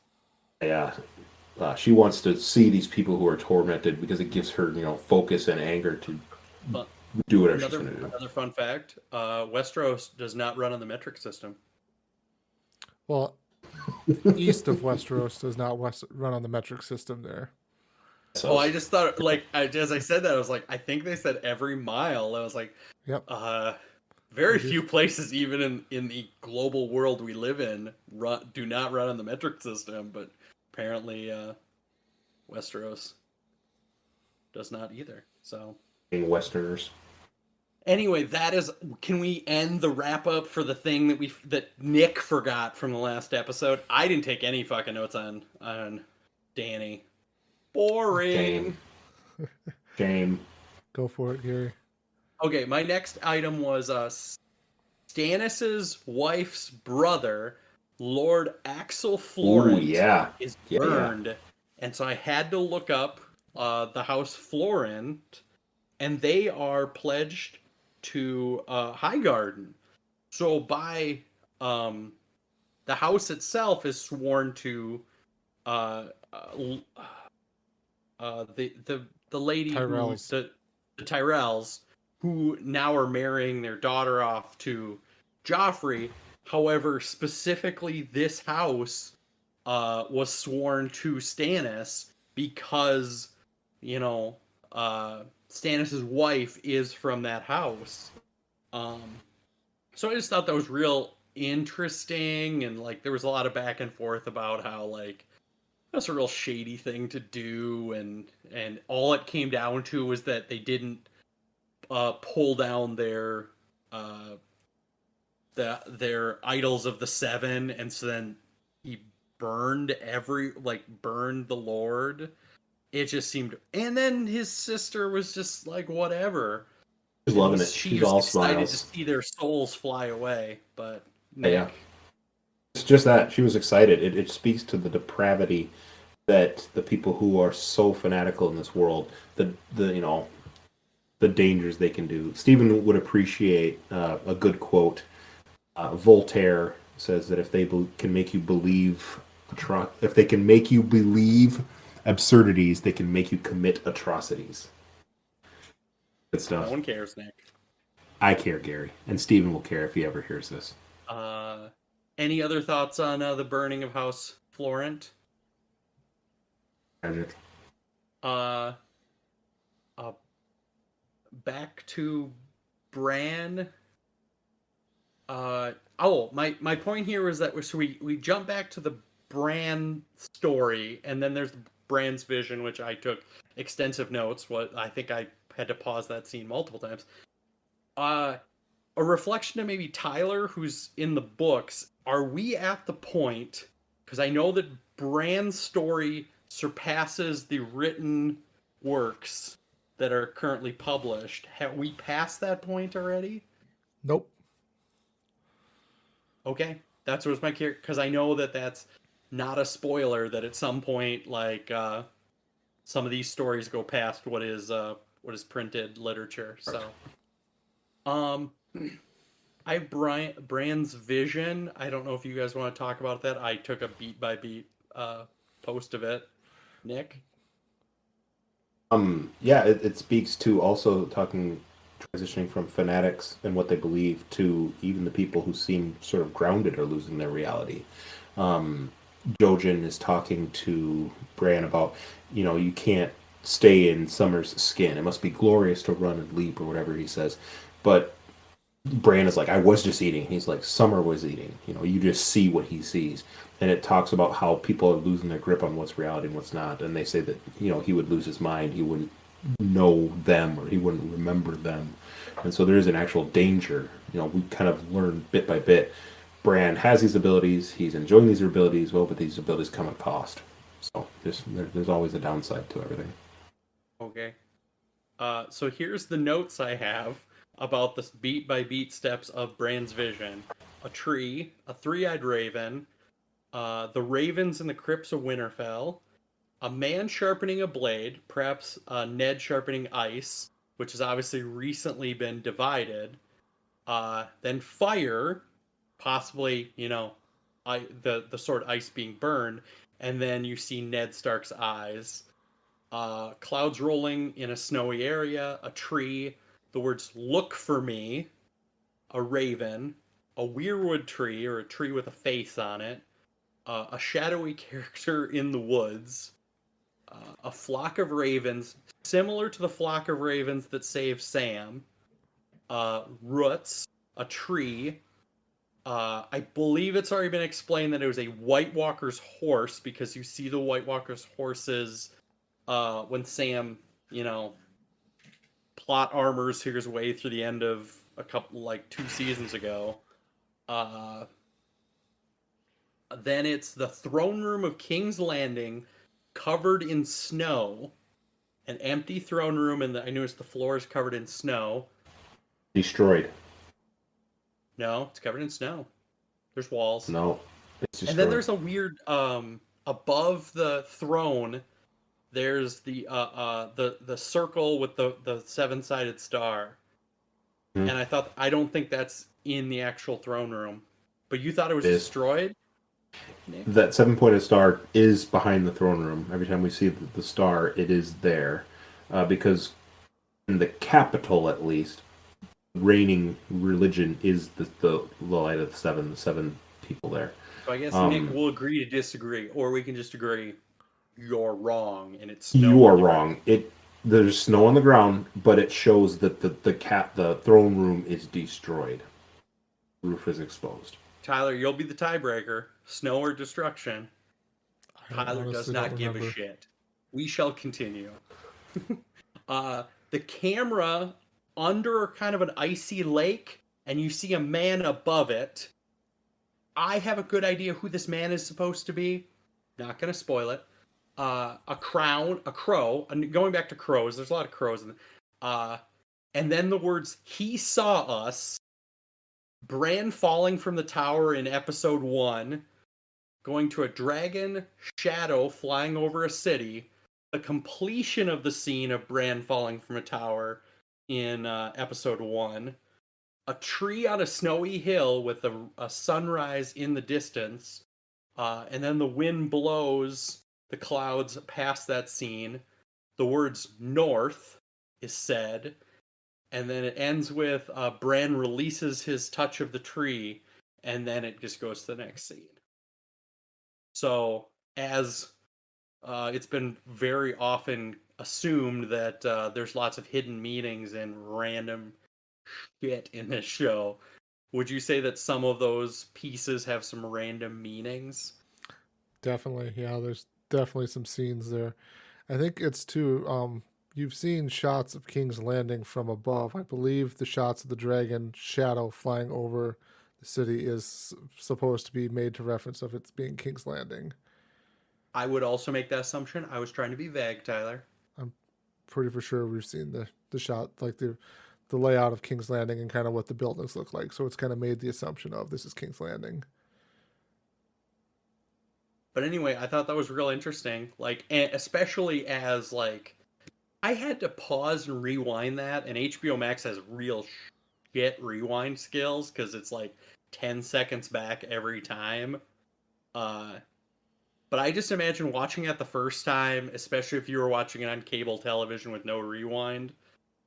Yeah. She wants to see these people who are tormented because it gives her, focus and anger to do whatever she's going to do. Another fun fact, Westeros does not run on the metric system. Well, east of Westeros does not run on the metric system there. So I just thought, as I said that, I was like, I think they said every mile. I was like, yep. Very few places, even in the global world we live in, do not run on the metric system, but apparently Westeros does not either. So, being Westerners. Anyway, can we end the wrap up for the thing that Nick forgot from the last episode? I didn't take any fucking notes on Danny. Boring. Shame. Go for it, Gary. Okay, my next item was Stannis' wife's brother, Lord Axel Florent, is burned. Yeah. And so I had to look up the House Florent, and they are pledged to Highgarden. So by the house itself is sworn to the lady Tyrells. The Tyrells, who now are marrying their daughter off to Joffrey. However, specifically this house was sworn to Stannis because, Stannis' wife is from that house. So I just thought that was real interesting, and there was a lot of back and forth about how that's a real shady thing to do, and all it came down to was that they didn't pull down their idols of the seven, and so then he burned the Lord. It just seemed, and then his sister was just whatever. She's loving it. She's all excited smiles to see their souls fly away, but yeah, it's just that she was excited. It speaks to the depravity that the people who are so fanatical in this world, the dangers they can do. Stephen would appreciate a good quote. Voltaire says that if they can make you believe absurdities, they can make you commit atrocities. Good stuff. No one cares, Nick. I care, Gary, and Stephen will care if he ever hears this. Any other thoughts on the burning of House Florent? Tragic. Back to Bran. My point here was that we jump back to the Bran story, and then there's Bran's vision, which I took extensive notes. What I think I had to pause that scene multiple times. A reflection to maybe Tyler, who's in the books. Are we at the point? Because I know that Bran's story surpasses the written works that are currently published. Have we passed that point already? Nope. Okay, that's what's my care, because I know that that's not a spoiler. That at some point, some of these stories go past what is printed literature. So, I have Bran's vision. I don't know if you guys want to talk about that. I took a beat by beat post of it. Nick? Yeah, it speaks to also transitioning from fanatics and what they believe to even the people who seem sort of grounded or losing their reality. Jojen is talking to Bran about, you can't stay in Summer's skin. It must be glorious to run and leap, or whatever he says. But Bran is like, I was just eating. He's like, Summer was eating. You know, you just see what he sees. And it talks about how people are losing their grip on what's reality and what's not. And they say that, you know, he would lose his mind. He wouldn't know them or he wouldn't remember them. And so there is an actual danger. You know, we kind of learn bit by bit. Bran has these abilities. He's enjoying these abilities. Well, but these abilities come at cost. So there's always a downside to everything. Okay. So here's the notes I have about the beat by beat steps of Bran's vision: a tree, a three-eyed raven, the ravens in the crypts of Winterfell, a man sharpening a blade, perhaps Ned sharpening ice, which has obviously recently been divided. Then fire, possibly, you know, the sword ice being burned, and then you see Ned Stark's eyes. Clouds rolling in a snowy area, a tree, the words "look for me," a raven, a weirwood tree or a tree with a face on it, a shadowy character in the woods, a flock of ravens, similar to the flock of ravens that saved Sam, roots, a tree. I believe it's already been explained that it was a White Walker's horse because you see the White Walker's horses when Sam, you know, plot armors his way through the end of a couple, like 2 seasons ago. Then it's the throne room of King's Landing, covered in snow, an empty throne room, and I noticed the floor is covered in snow. Destroyed. No, it's covered in snow. There's walls. No, it's destroyed. And then there's a weird above the throne. There's the circle with the seven-sided star. Hmm. And I don't think that's in the actual throne room. But you thought it was destroyed? Nick? That seven-pointed star is behind the throne room. Every time we see the star, it is there. Because in the capital, at least, reigning religion is the light of the seven people there. So I guess Nick will agree to disagree, or we can just agree you're wrong and it's snow. You are wrong. There's snow on the ground, but it shows that the throne room is destroyed. The roof is exposed. Tyler, you'll be the tiebreaker. Snow or destruction? Tyler does not give a shit. We shall continue. The camera under kind of an icy lake, and you see a man above it. I have a good idea who this man is supposed to be. Not going to spoil it. A crow. And going back to crows, there's a lot of crows. And then the words, "He saw us." Bran falling from the tower in episode 1, going to a dragon shadow flying over a city, the completion of the scene of Bran falling from a tower in episode 1, a tree on a snowy hill with a sunrise in the distance, and then the wind blows the clouds past that scene. The words "north" is said. And then it ends with Bran releases his touch of the tree, and then it just goes to the next scene. So, as it's been very often assumed that there's lots of hidden meanings and random shit in this show, would you say that some of those pieces have some random meanings? Definitely, yeah. There's definitely some scenes there. I think it's too. You've seen shots of King's Landing from above. I believe the shots of the dragon shadow flying over the city is supposed to be made to reference of it being King's Landing. I would also make that assumption. I was trying to be vague, Tyler. I'm pretty for sure we've seen the shot, like the layout of King's Landing and kind of what the buildings look like. So it's kind of made the assumption of this is King's Landing. But anyway, I thought that was real interesting. Like, especially as like, I had to pause and rewind that, and HBO Max has real shit rewind skills because it's like 10 seconds back every time. But I just imagine watching it the first time, especially if you were watching it on cable television with no rewind,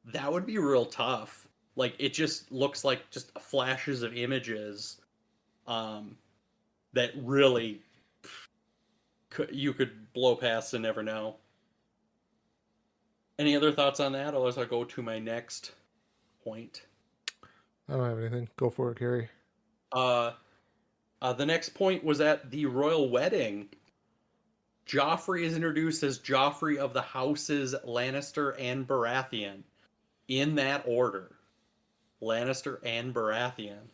that would be real tough. Like, it just looks like just flashes of images that really you could blow past and never know. Any other thoughts on that? Otherwise, I'll go to my next point. I don't have anything. Go for it, Gary. The next point was at the royal wedding. Joffrey is introduced as Joffrey of the houses Lannister and Baratheon. In that order. Lannister and Baratheon.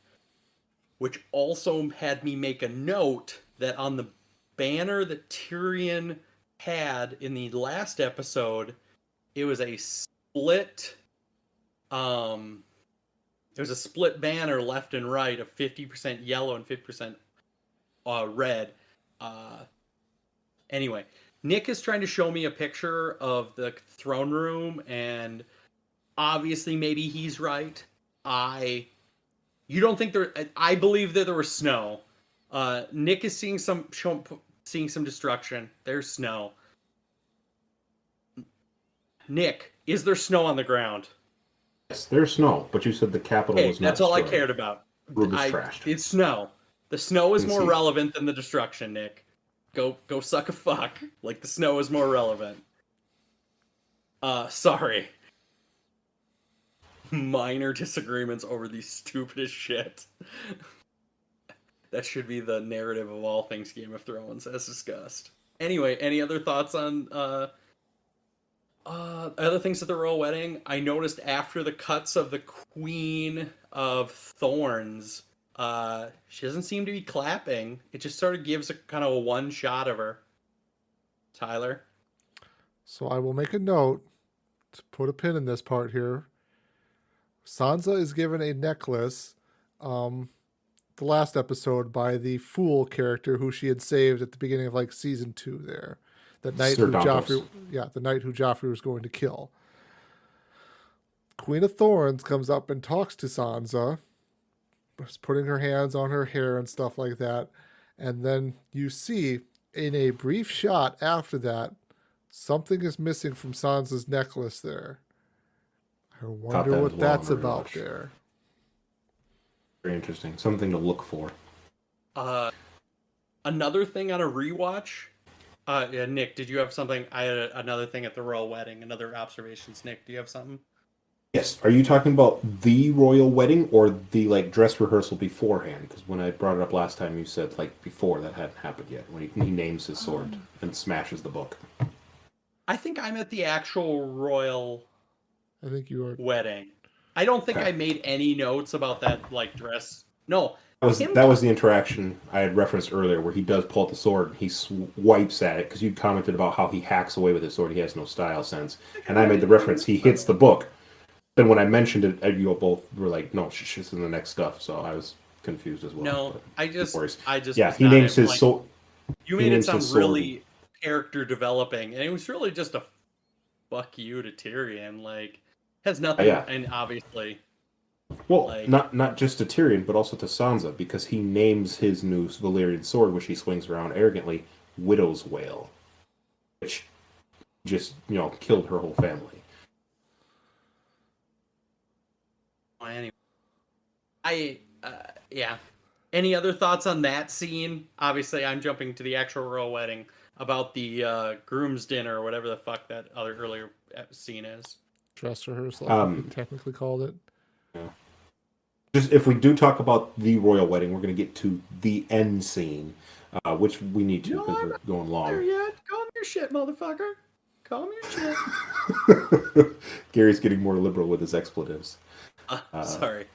Which also had me make a note that on the banner that Tyrion had in the last episode, it was a split banner left and right of 50% yellow and 50% red. Anyway, Nick is trying to show me a picture of the throne room, and obviously maybe he's right. You don't think there? I believe that there was snow. Nick is seeing some destruction. There's snow. Nick, is there snow on the ground? Yes, there's snow, but you said the capital was not. That's all I destroyed. cared about. Room is trashed. It's snow. The snow is more Concede. relevant than the destruction, Nick. Go suck a fuck. Like, the snow is more relevant. Sorry. Minor disagreements over the stupidest shit. That should be the narrative of all things Game of Thrones, as discussed. Anyway, any other thoughts on other things at the royal wedding? I noticed after the cuts of the Queen of Thorns, she doesn't seem to be clapping. It just sort of gives a kind of a one shot of her. Tyler? So I will make a note to put a pin in this part here. Sansa is given a necklace, the last episode, by the fool character who she had saved at the beginning of like season 2 there. The knight Sir who Dontos. the knight who Joffrey was going to kill. Queen of Thorns comes up and talks to Sansa, putting her hands on her hair and stuff like that. And then you see in a brief shot after that, something is missing from Sansa's necklace there. I wonder that what as well that's on the about rewatch. there. Very interesting. Something to look for. Another thing on a rewatch. Yeah, Nick, did you have something? I had another thing at the royal wedding. Another observations. Nick, do you have something? Yes. Are you talking about the royal wedding or the like dress rehearsal beforehand? Because when I brought it up last time, you said like before that hadn't happened yet. When he names his sword and smashes the book. I think I'm at the actual royal I think you are. wedding. I don't think Okay. I made any notes about that like dress. No, That was the interaction I had referenced earlier, where he does pull out the sword and he swipes at it, because you commented about how he hacks away with his sword. He has no style sense, and I made the reference. He hits the book. Then when I mentioned it, you both were like, "No, she's in the next stuff." So I was confused as well. no, but I just worries. yeah. he names his sword. You he made it names sound his sword. really character developing, and it was really just a fuck you to Tyrion. Like, has nothing, Yeah. and obviously. Well, Like- not just to Tyrion, but also to Sansa, because he names his new Valyrian sword, which he swings around arrogantly, Widow's Wail, which just killed her whole family. Anyway, yeah. Any other thoughts on that scene? Obviously, I'm jumping to the actual royal wedding about the groom's dinner or whatever the fuck that other earlier scene is. Dress rehearsal, I think we technically called it. Just if we do talk about the royal wedding, we're going to get to the end scene, which we need to because we're going There long. yet? Calm your shit, motherfucker. Calm your shit. Gary's getting more liberal with his expletives. Sorry.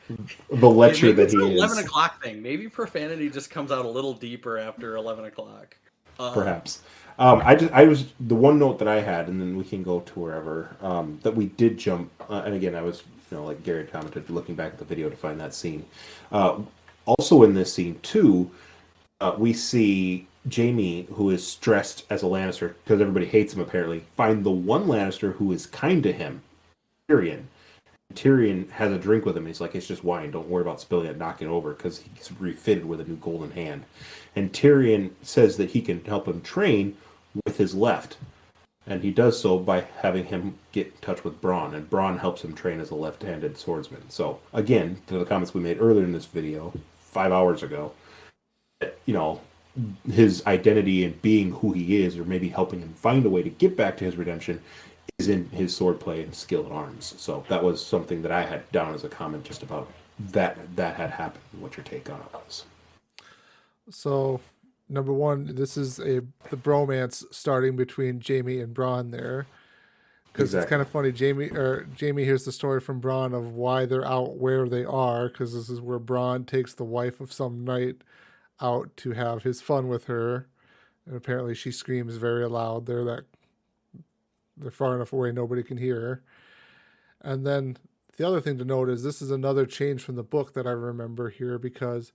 The lecture Maybe that it's he an is. 11 o'clock thing. Maybe profanity just comes out a little deeper after 11 o'clock. Perhaps. I was the one note that I had, and then we can go to wherever that we did jump. And again, I was like Gary commented, looking back at the video to find that scene. Also in this scene too, we see Jaime, who is stressed as a Lannister because everybody hates him apparently, find the one Lannister who is kind to him, Tyrion. Tyrion has a drink with him, and he's like, "It's just wine. Don't worry about spilling it, knock it over," because he's refitted with a new golden hand. And Tyrion says that he can help him train with his left, and he does so by having him get in touch with Bronn, and Bronn helps him train as a left-handed swordsman. So again, to the comments we made earlier in this video, 5 hours ago, his identity and being who he is, or maybe helping him find a way to get back to his redemption, is in his swordplay and skill at arms. So that was something that I had down as a comment just about that had happened. What your take on it was? So, number one, this is the bromance starting between Jamie and Bronn there, because it's kind of funny. Jamie hears the story from Bronn of why they're out where they are, because this is where Bronn takes the wife of some knight out to have his fun with her, and apparently she screams very loud. They're far enough away nobody can hear her. And then the other thing to note is this is another change from the book that I remember here, because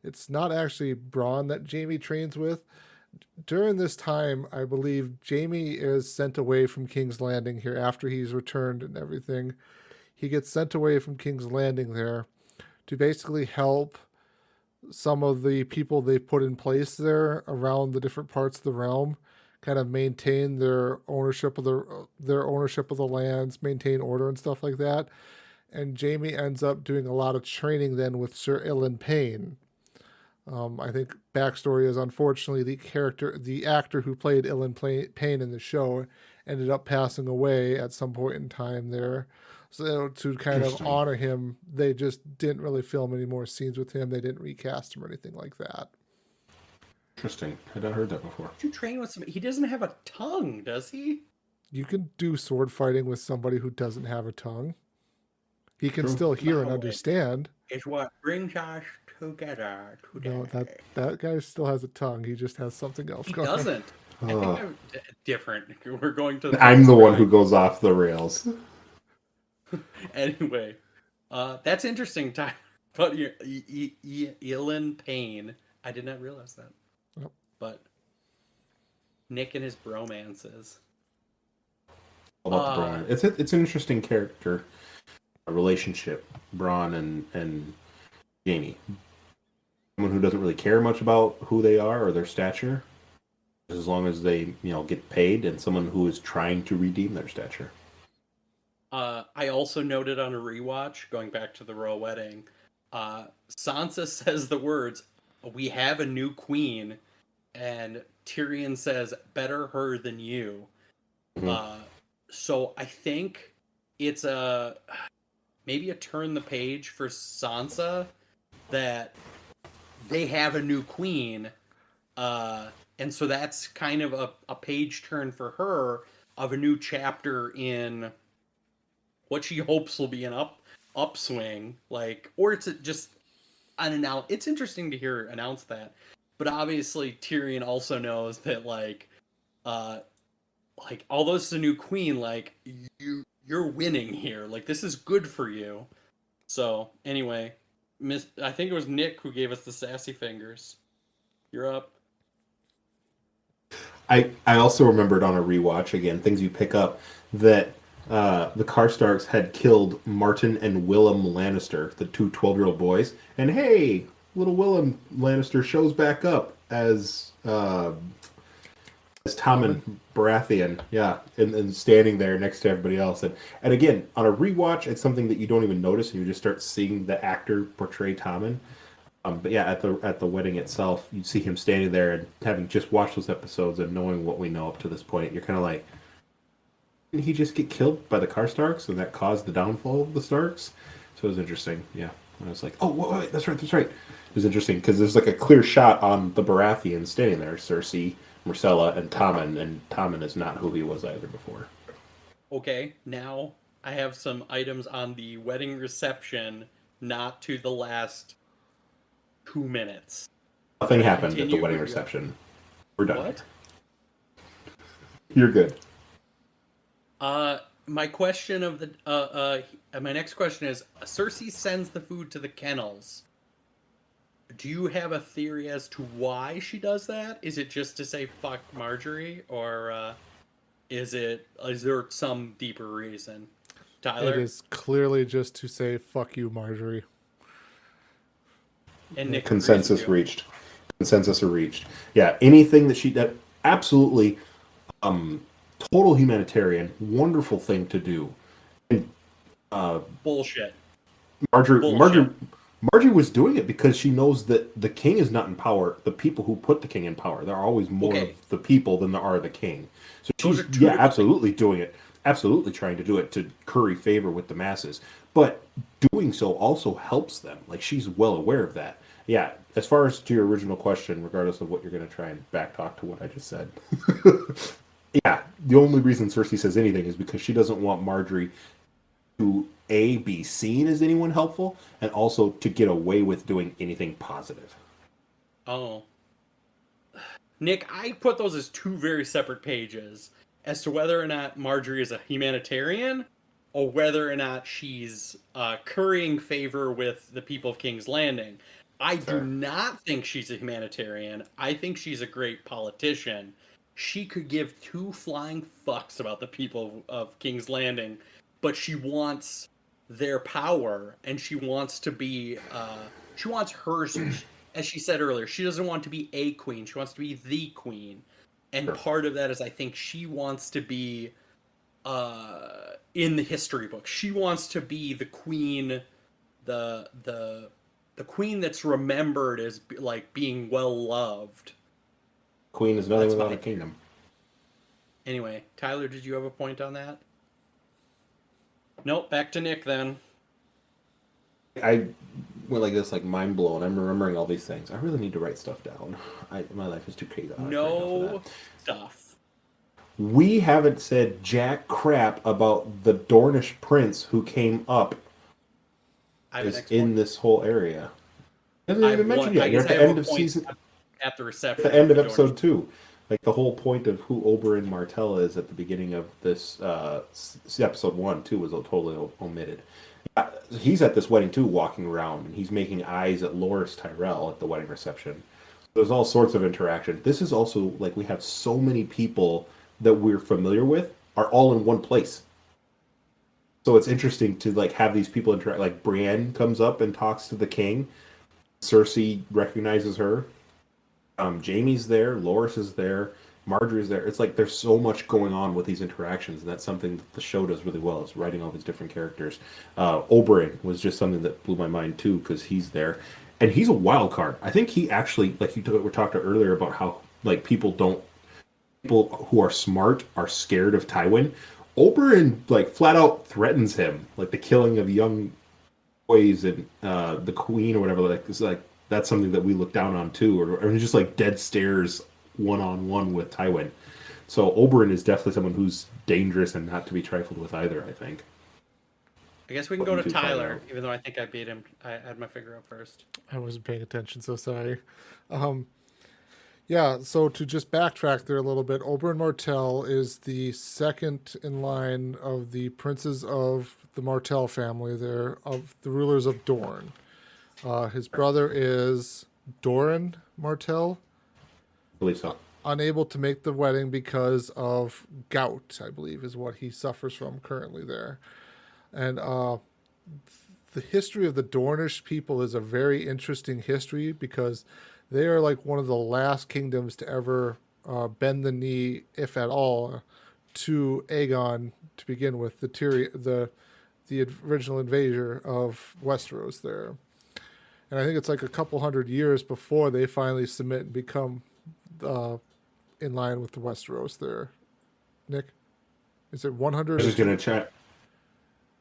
it's not actually Bronn that Jamie trains with. During this time, I believe Jamie is sent away from King's Landing here after he's returned and everything. He gets sent away from King's Landing there to basically help some of the people they put in place there around the different parts of the realm kind of maintain their ownership of the lands, maintain order and stuff like that. And Jamie ends up doing a lot of training then with Sir Ilan Payne. I think backstory is, unfortunately, the actor who played Ilan Payne in the show ended up passing away at some point in time there. So to kind of honor him, they just didn't really film any more scenes with him. They didn't recast him or anything like that. Interesting. I hadn't heard that before. You train with somebody. He doesn't have a tongue, does he? You can do sword fighting with somebody who doesn't have a tongue. He can still hear and understand. It's what brings us together today. No, that guy still has a tongue. He just has something else going on. He doesn't. I think I'm different. We're going to. I'm the one who goes off the rails. Anyway, that's interesting. Time, but Ilan Payne. I did not realize that. Yep. But Nick and his bromances. About the Bronn. It's an interesting character relationship, Bronn and Jamie. Someone who doesn't really care much about who they are or their stature, as long as they get paid, and someone who is trying to redeem their stature. I also noted on a rewatch, going back to the royal wedding, Sansa says the words, "We have a new queen," and Tyrion says, "Better her than you." Mm-hmm. So I think it's maybe a turn the page for Sansa that they have a new queen, and so that's kind of a page turn for her of a new chapter in what she hopes will be an upswing, or it's just it's interesting to hear her announce that. But obviously Tyrion also knows that although it's a new queen, you're winning here. This is good for you. So anyway, I think it was Nick who gave us the sassy fingers. You're up. I also remembered on a rewatch, again, things you pick up, that the Karstarks had killed Martin and Willem Lannister, the two 12-year-old boys. And hey, little Willem Lannister shows back up as Tommen Baratheon, and standing there next to everybody else. And again, on a rewatch, it's something that you don't even notice, and you just start seeing the actor portray Tommen. But yeah, at the wedding itself, you see him standing there, and having just watched those episodes and knowing what we know up to this point, you're kind of like, didn't he just get killed by the Karstarks, and that caused the downfall of the Starks? So it was interesting. Yeah, and I was like, oh, wait, that's right. It was interesting because there's a clear shot on the Baratheons standing there, Cersei, Myrcella, and Tommen is not who he was either before. Okay, now I have some items on the wedding reception, not to the last 2 minutes. Nothing happened at the wedding reception. We're done. What? You're good. My question my next question is, Cersei sends the food to the kennels. Do you have a theory as to why she does that? Is it just to say fuck Marjorie, or is there some deeper reason? Tyler? It is clearly just to say fuck you, Marjorie. And Nick Consensus reached. Yeah, anything that absolutely total humanitarian, wonderful thing to do. And, bullshit. Marjorie was doing it because she knows that the king is not in power. The people who put the king in power, there are always more of the people than there are the king. So she's absolutely doing it absolutely trying to do it to curry favor with the masses, but doing so also helps them. Like, she's well aware of that. Yeah, as far as to your original question, regardless of what you're going to try and backtalk to what I just said, yeah, the only reason Cersei says anything is because she doesn't want Marjorie to be seen as anyone helpful, and also to get away with doing anything positive. Oh. Nick, I put those as two very separate pages as to whether or not Marjorie is a humanitarian or whether or not she's currying favor with the people of King's Landing. I do not think she's a humanitarian. I think she's a great politician. She could give two flying fucks about the people of King's Landing, but she wants their power, and she wants to be, she wants hers. As she said earlier, she doesn't want to be a queen. She wants to be the queen. And part of that is, I think she wants to be in the history book. She wants to be the queen, the queen that's remembered as like being well loved. Queen is nothing without a kingdom. Anyway, Tyler, did you have a point on that? Nope, back to Nick then. I went like this, like mind blown. I'm remembering all these things. I really need to write stuff down. My life is too crazy. No stuff. We haven't said jack crap about the Dornish prince who came up in this whole area. I didn't even mention yet. You're at the end of season. At the reception. At the end of episode 2. Like, the whole point of who Oberyn Martell is at the beginning of this episode 1 too was totally omitted. He's at this wedding too, walking around, and he's making eyes at Loras Tyrell at the wedding reception. There's all sorts of interaction. This is also, like, we have so many people that we're familiar with are all in one place. So it's interesting to, like, have these people interact. Like, Brienne comes up and talks to the king. Cersei recognizes her. Jaime's there. Loras is there. Marjorie's there. It's like there's so much going on with these interactions, and that's something that the show does really well, is writing all these different characters. Oberyn was just something that blew my mind too, because he's there, and he's a wild card. I think he actually, like we talked earlier about how, like, people who are smart are scared of Tywin. Oberyn, like, flat out threatens him, like the killing of young boys and the queen or whatever. Like, it's like that's something that we look down on too, or just like dead stares one-on-one with Tywin. So Oberyn is definitely someone who's dangerous and not to be trifled with either, I think. I guess we can go to Tyler, even though I think I beat him. I had my finger up first. I wasn't paying attention, so sorry. Yeah, so to just backtrack there a little bit, Oberyn Martell is the second in line of the princes of the Martell family there, of the rulers of Dorne. His brother is Doran Martell. I believe so. Unable to make the wedding because of gout, I believe, is what he suffers from currently there. And the history of the Dornish people is a very interesting history, because they are like one of the last kingdoms to ever bend the knee, if at all, to Aegon to begin with, the original invader of Westeros there. And I think it's like a couple hundred years before they finally submit and become in line with the Westeros there. Nick, is it 100? I was just going to check.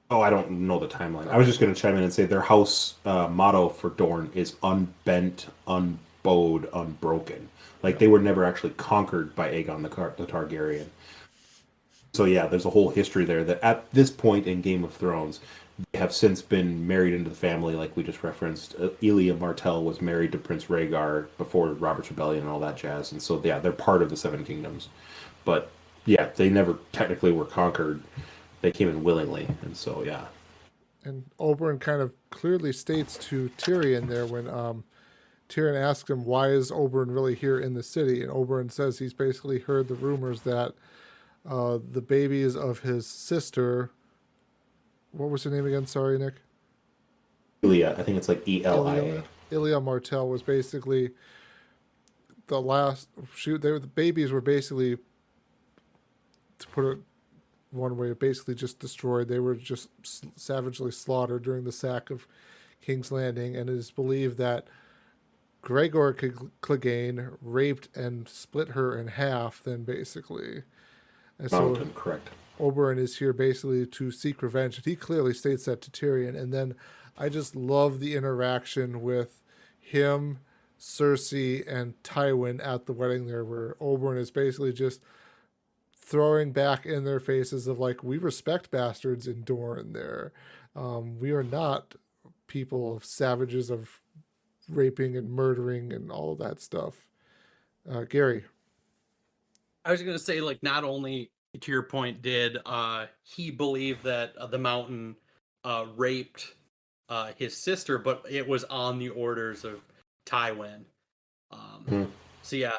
Oh, I don't know the timeline. I was just going to chime in and say their house motto for Dorne is unbent, unbowed, unbroken. Like, they were never actually conquered by Aegon the Targaryen. So yeah, there's a whole history there that at this point in Game of Thrones, they have since been married into the family, like we just referenced. Elia Martell was married to Prince Rhaegar before Robert's Rebellion and all that jazz. And so, yeah, they're part of the Seven Kingdoms. But, yeah, they never technically were conquered. They came in willingly. And so, yeah. And Oberyn kind of clearly states to Tyrion there when Tyrion asks him, why is Oberyn really here in the city? And Oberyn says he's basically heard the rumors that the babies of his sister... What was her name again? Sorry, Nick. Elia. I think it's like Elia. Elia Martell was basically the last. The babies were basically, to put it one way, basically just destroyed. They were just savagely slaughtered during the sack of King's Landing, and it is believed that Gregor Clegane raped and split her in half. Then basically, and Mountain, correct. Oberyn is here basically to seek revenge. And he clearly states that to Tyrion. And then I just love the interaction with him, Cersei, and Tywin at the wedding there, where Oberyn is basically just throwing back in their faces of like, we respect bastards in Dorne there. We are not people of savages of raping and murdering and all of that stuff. Gary. I was gonna say, like, not only to your point, did he believe that the Mountain raped his sister, but it was on the orders of Tywin. So yeah,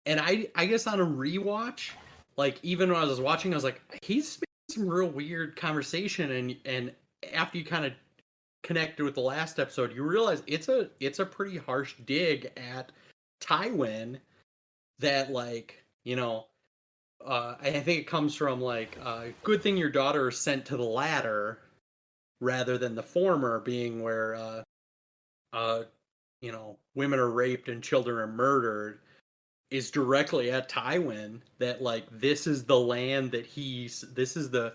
and I guess on a rewatch, like even when I was watching, I was like, he's making some real weird conversation, and after you kind of connected with the last episode, you realize it's a pretty harsh dig at Tywin that, like, you know, I think it comes from like good thing your daughter is sent to the latter rather than the former, being where you know, women are raped and children are murdered, is directly at Tywin, that like this is the land that this is the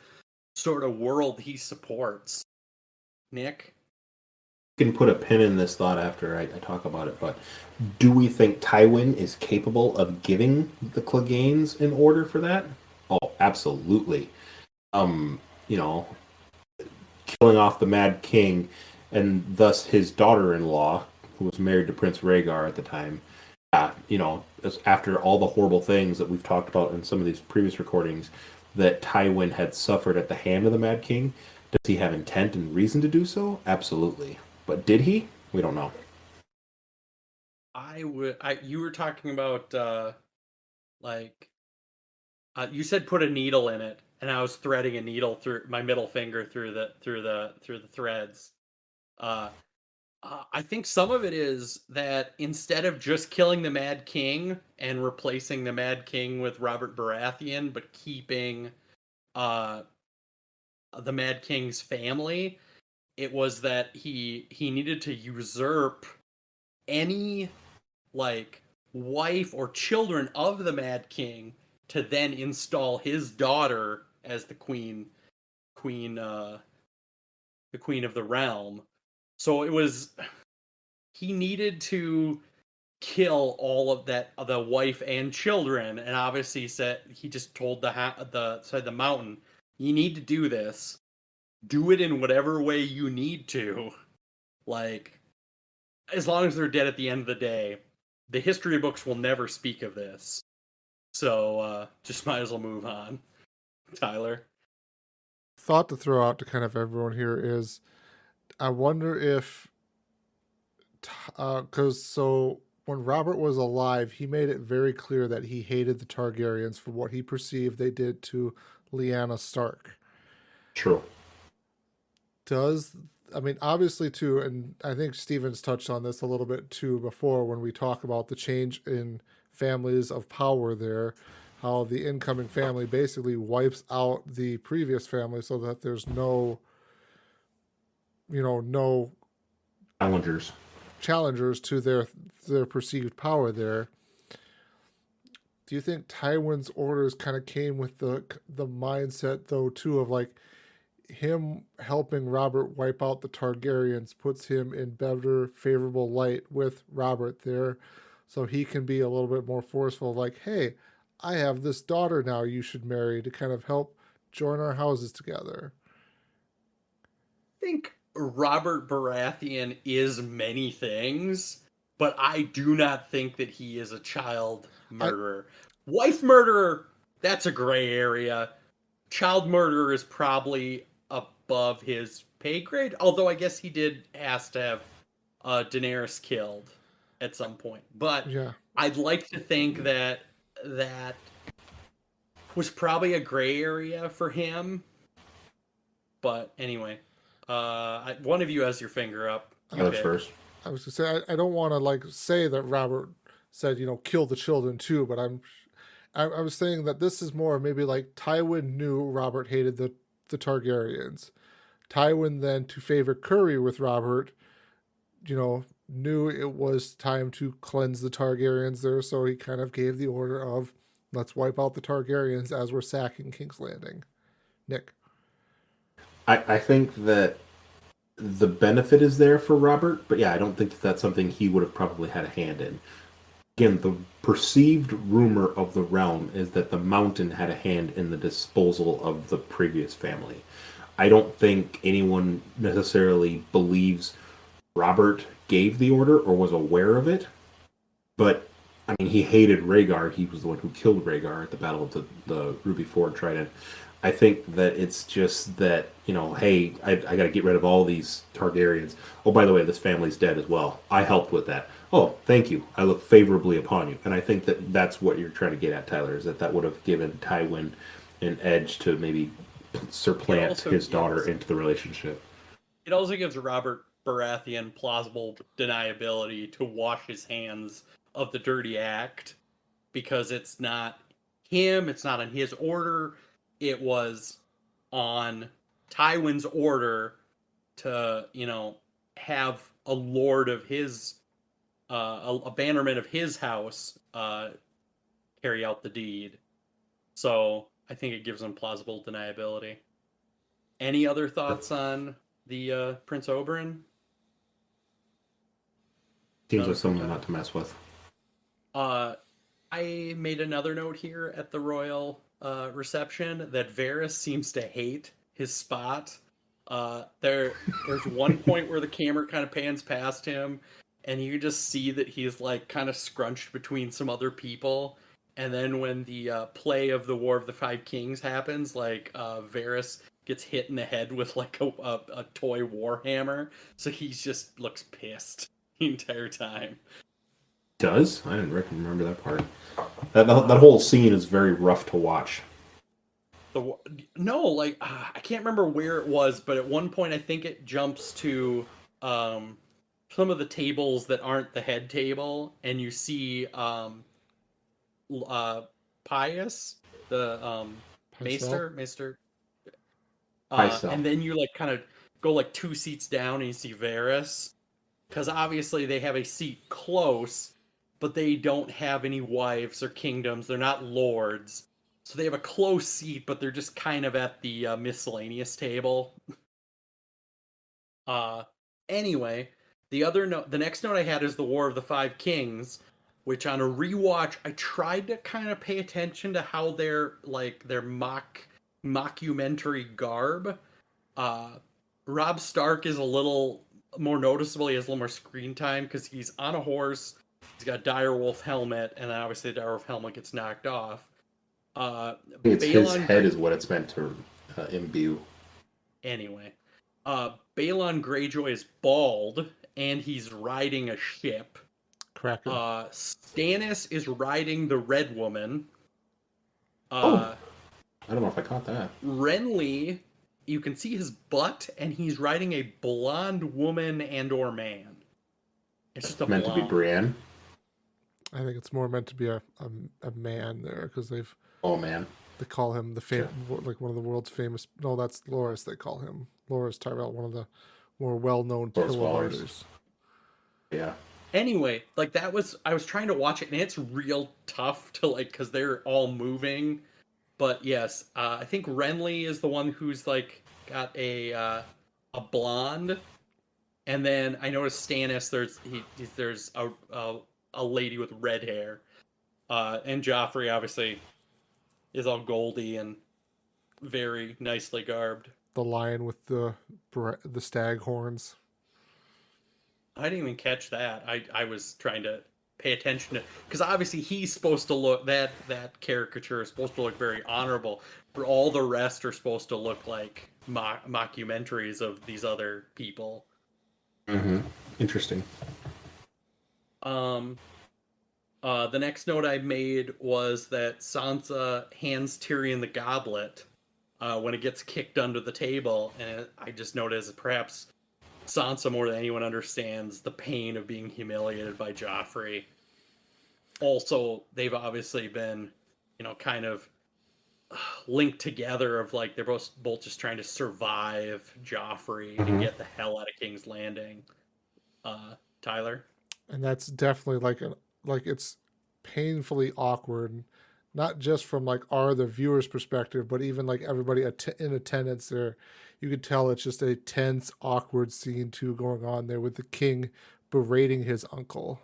sort of world he supports. Nick? You can put a pin in this thought after I talk about it, but do we think Tywin is capable of giving the Cleganes an order for that? Oh, absolutely. You know, killing off the Mad King and thus his daughter-in-law, who was married to Prince Rhaegar at the time. You know, after all the horrible things that we've talked about in some of these previous recordings that Tywin had suffered at the hand of the Mad King, does he have intent and reason to do so? Absolutely. But did he? We don't know. You were talking about like you said put a needle in it, and I was threading a needle through my middle finger through the threads. I think some of it is that instead of just killing the Mad King and replacing the Mad King with Robert Baratheon, but keeping the Mad King's family, it was that he needed to usurp any like wife or children of the Mad King to then install his daughter as the the queen of the realm. So it was, he needed to kill all of that, the wife and children, and obviously said he just told the Mountain, you need to do this. Do it in whatever way you need to. Like, as long as they're dead at the end of the day, the history books will never speak of this. So just might as well move on. Tyler? Thought to throw out to kind of everyone here is, I wonder if, because so when Robert was alive, he made it very clear that he hated the Targaryens for what he perceived they did to Lyanna Stark. True. I mean, obviously too, and I think Steven's touched on this a little bit too before when we talk about the change in families of power there, how the incoming family basically wipes out the previous family so that there's no challengers to their perceived power there. Do you think Tywin's orders kind of came with the mindset though too of like him helping Robert wipe out the Targaryens puts him in better favorable light with Robert there, so he can be a little bit more forceful, like, hey, I have this daughter now you should marry to kind of help join our houses together? I think Robert Baratheon is many things, but I do not think that he is a child murderer. Wife murderer, that's a gray area. Child murderer is probably above his pay grade, although I guess he did ask to have Daenerys killed at some point. But Yeah. I'd like to think that was probably a gray area for him. But anyway, one of you has your finger up. I was first. I was gonna say I don't want to like say that Robert said kill the children too, but I was saying that this is more maybe like Tywin knew Robert hated the Targaryens. Tywin then, to favor Curry with Robert, knew it was time to cleanse the Targaryens there, so he kind of gave the order of let's wipe out the Targaryens as we're sacking King's Landing. Nick. I think that the benefit is there for Robert, but yeah, I don't think that that's something he would have probably had a hand in. Again, the perceived rumor of the realm is that the mountain had a hand in the disposal of the previous family. I don't think anyone necessarily believes Robert gave the order or was aware of it, but I mean, he hated Rhaegar. He was the one who killed Rhaegar at the Battle of the Ruby Ford Trident. I think that it's just that, hey, I got to get rid of all these Targaryens. Oh, by the way, this family's dead as well. I helped with that. Oh, thank you. I look favorably upon you. And I think that that's what you're trying to get at, Tyler, is that would have given Tywin an edge to maybe supplant his daughter into the relationship. It also gives Robert Baratheon plausible deniability to wash his hands of the dirty act, because it's not him, it's not on his order, it was on Tywin's order to, have a lord of his, a bannerman of his house carry out the deed. So I think it gives him plausible deniability. Any other thoughts on the Prince Oberyn? Seems like someone not to mess with. I made another note here at the royal reception that Varys seems to hate his spot. There's one point where the camera kind of pans past him, and you just see that he's like kind of scrunched between some other people. And then when the play of the War of the Five Kings happens, like Varys gets hit in the head with like a toy warhammer, so he just looks pissed the entire time. Does? I didn't remember that part. That whole scene is very rough to watch. I can't remember where it was, but at one point I think it jumps to some of the tables that aren't the head table, and you see Pius, the Maester, and then you like kind of go like 2 seats down and you see Varys, because obviously they have a seat close, but they don't have any wives or kingdoms. They're not lords. So they have a close seat, but they're just kind of at the miscellaneous table. Anyway, the next note I had is the War of the Five Kings, which on a rewatch, I tried to kind of pay attention to how their mockumentary garb. Robb Stark is a little more noticeable. He has a little more screen time because he's on a horse. He's got a direwolf helmet, and then obviously the direwolf helmet gets knocked off. It's his head is what it's meant to imbue. Anyway, Balon Greyjoy is bald, and he's riding a ship. Cracker. Stannis is riding the Red Woman. I don't know if I caught that. Renly, you can see his butt, and he's riding a blonde woman and/or man. It's just meant to be Brienne. I think it's more meant to be a man there, because they've. Oh man. They call him like one of the world's famous. No, that's Loras. They call him Loras Tyrell, one of the more well-known pillow riders. Yeah. Anyway, like I was trying to watch it, and it's real tough to like, because they're all moving. But yes, I think Renly is the one who's like got a blonde, and then I noticed Stannis. There's a lady with red hair, and Joffrey obviously is all goldy and very nicely garbed. The lion with the stag horns. I didn't even catch that. I was trying to pay attention to, because obviously he's supposed to look, that caricature is supposed to look very honorable, but all the rest are supposed to look like mockumentaries of these other people. Mm-hmm. Interesting. The next note I made was that Sansa hands Tyrion the goblet when it gets kicked under the table, and I just noticed that perhaps Sansa more than anyone understands the pain of being humiliated by Joffrey. Also, they've obviously been, kind of linked together of like they're both just trying to survive Joffrey and get the hell out of King's Landing. Tyler? And that's definitely like it's painfully awkward not just from like the viewer's perspective, but even like everybody in attendance there. You could tell it's just a tense, awkward scene too going on there with the king berating his uncle.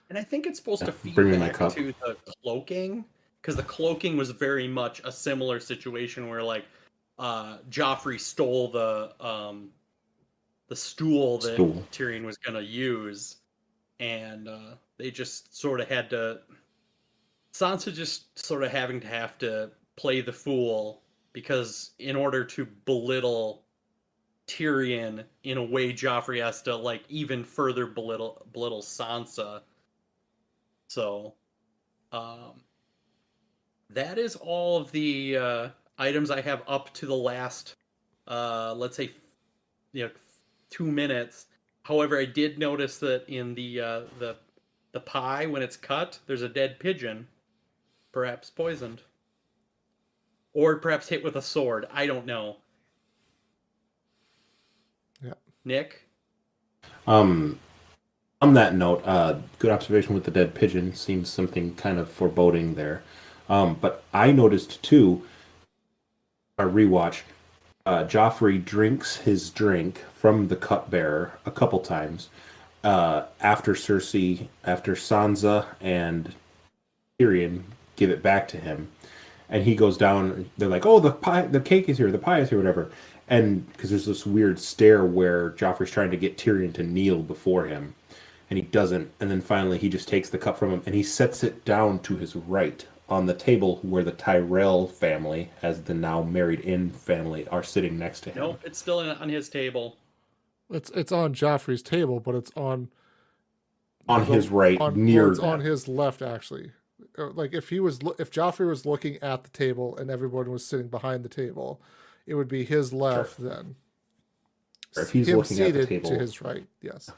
And I think it's supposed to feed Bring me my back cup. to the cloaking, because the cloaking was very much a similar situation where like Joffrey stole the stool that Tyrion was gonna use, and they just sort of had to. Sansa just sort of have to play the fool, because in order to belittle Tyrion in a way, Joffrey has to like even further belittle Sansa. So, that is all of the items I have up to the last, let's say, 2 minutes. However, I did notice that in the pie, when it's cut, there's a dead pigeon, perhaps poisoned, or perhaps hit with a sword. I don't know. Yeah, Nick. On that note, good observation with the dead pigeon. Seems something kind of foreboding there. But I noticed too, our rewatch, Joffrey drinks his drink from the cupbearer a couple times. After Sansa and Tyrion give it back to him, and he goes down. They're like, "Oh, the cake is here, the pie is here, whatever." And because there's this weird stare where Joffrey's trying to get Tyrion to kneel before him, and he doesn't. And then finally, he just takes the cup from him and he sets it down to his right on the table where the Tyrell family, as the now married-in family, are sitting next to him. Nope, it's still on his table. It's on Joffrey's table, but it's on his right, near. It's on his left, actually. Like if Joffrey was looking at the table and everyone was sitting behind the table, it would be his left then. Or if he's looking at the table, to his right, yes.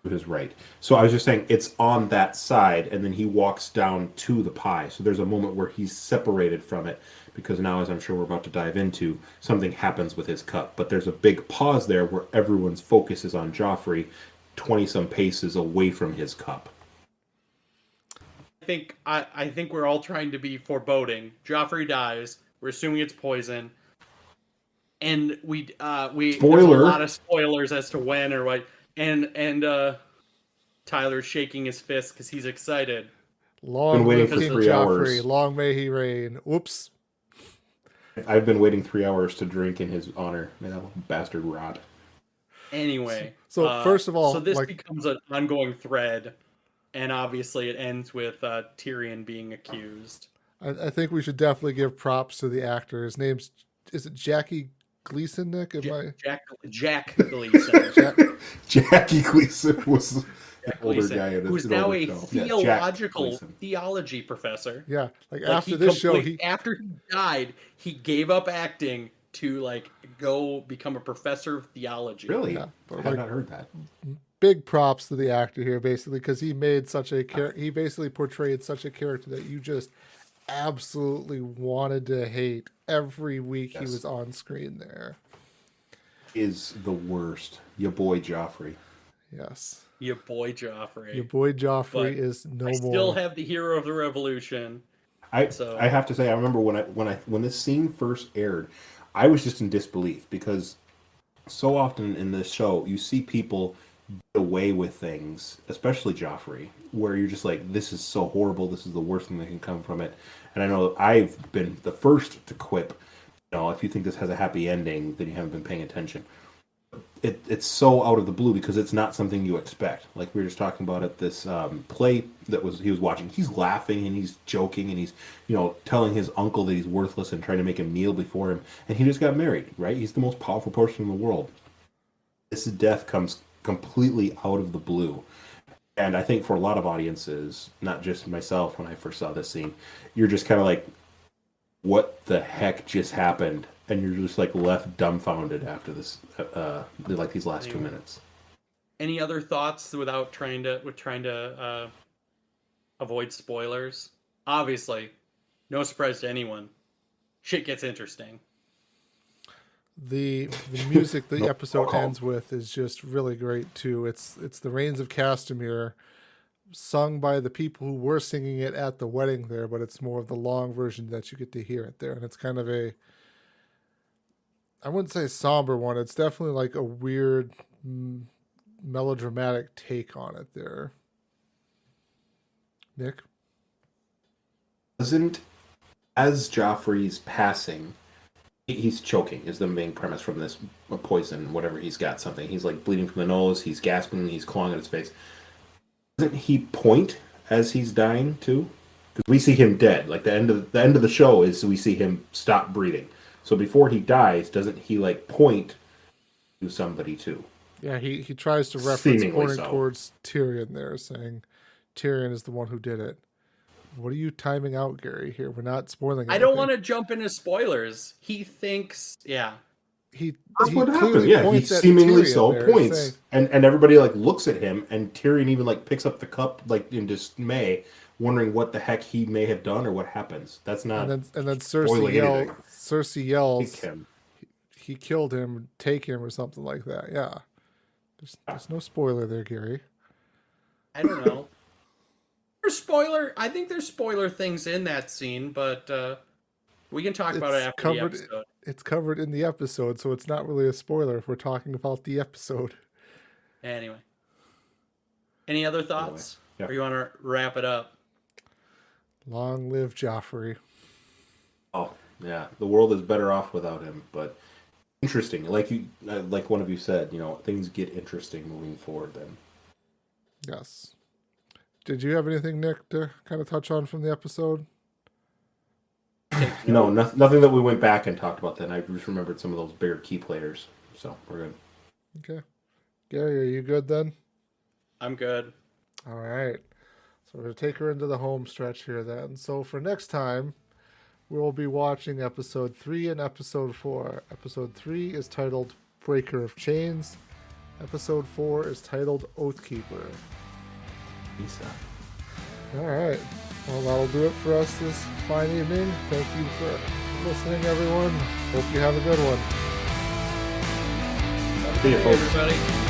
To his right. So I was just saying it's on that side, and then he walks down to the pie. So there's a moment where he's separated from it, because now, as I'm sure we're about to dive into, something happens with his cup. But there's a big pause there where everyone's focus is on Joffrey, 20-some paces away from his cup. I think we're all trying to be foreboding. Joffrey dies. We're assuming it's poison, and we there's a lot of spoilers as to when or what. And Tyler's shaking his fist because he's excited. Long live King Joffrey. Long may he reign. Oops. I've been waiting 3 hours to drink in his honor. May that bastard rot. Anyway, so first of all, so this becomes an ongoing thread, and obviously it ends with Tyrion being accused. I think we should definitely give props to the actor. His name's is it Jackie Gleason, Nick? Jack Gleason. Jackie Gleason was the older guy in who's now a theology professor. Yeah, like after this show, after he died, he gave up acting to like go become a professor of theology. Really? Yeah, I have not heard that. Big props to the actor here, basically, because he made he basically portrayed such a character that you just absolutely wanted to hate every week he was on screen there. Is the worst. Your boy Joffrey. Yes. Your boy Joffrey. Your boy Joffrey is no more. I still have the hero of the revolution. I have to say, I remember when this scene first aired, I was just in disbelief, because so often in this show you see people get away with things, especially Joffrey, where you're just like, this is so horrible, this is the worst thing that can come from it. And I know I've been the first to quip, if you think this has a happy ending, then you haven't been paying attention. It's so out of the blue, because it's not something you expect. Like we were just talking about at this play he was watching. He's laughing and he's joking and he's telling his uncle that he's worthless and trying to make him kneel before him. And he just got married, right? He's the most powerful person in the world. This death comes completely out of the blue. And I think for a lot of audiences, not just myself when I first saw this scene, you're just kind of like, what the heck just happened? And you're just like left dumbfounded after this, like these last 2 minutes. Any other thoughts without trying to avoid spoilers? Obviously, no surprise to anyone. Shit gets interesting. The music the episode ends with is just really great too. It's the Rains of Castamere sung by the people who were singing it at the wedding there, but it's more of the long version that you get to hear it there. And it's kind of I wouldn't say somber one. It's definitely like a weird melodramatic take on it there. Nick? As Joffrey's passing, he's choking is the main premise from this poison, whatever he's got, something. He's like bleeding from the nose, he's gasping, he's clawing at his face. Doesn't he point as he's dying too? Because we see him dead. Like the end of the show is we see him stop breathing. So before he dies, doesn't he like point to somebody too? Yeah, he tries to reference Seemingly pointing so. towards Tyrion there, saying Tyrion is the one who did it. What are you timing out, Gary? Here, we're not spoiling. I don't want to jump into spoilers. He thinks, yeah. That's what happened. clearly Yeah, he points at seemingly Tyrion so there, points, saying- and everybody like looks at him, and Tyrion even like picks up the cup like in dismay, wondering what the heck he may have done or what happens. That's not. And then spoiling anything. Cersei yells, Take him. he killed him, take him, or something like that. Yeah. There's no spoiler there, Gary. I don't know. I think there's spoiler things in that scene, but we can talk about it after the episode. It's covered in the episode, so it's not really a spoiler if we're talking about the episode. Anyway. Any other thoughts? Yeah. Or you want to wrap it up? Long live Joffrey. Oh yeah, the world is better off without him. But interesting, like one of you said, things get interesting moving forward. Then. Yes. Did you have anything, Nick, to kind of touch on from the episode? No, nothing that we went back and talked about then. I just remembered some of those bigger key players. So we're good. Okay. Gary, are you good then? I'm good. All right. So we're going to take her into the home stretch here then. So for next time, we'll be watching episode 3 and episode 4. Episode 3 is titled Breaker of Chains. Episode 4 is titled Oathkeeper. All right. Well, that'll do it for us this fine evening. Thank you for listening, everyone. Hope you have a good one. See you, folks. Everybody.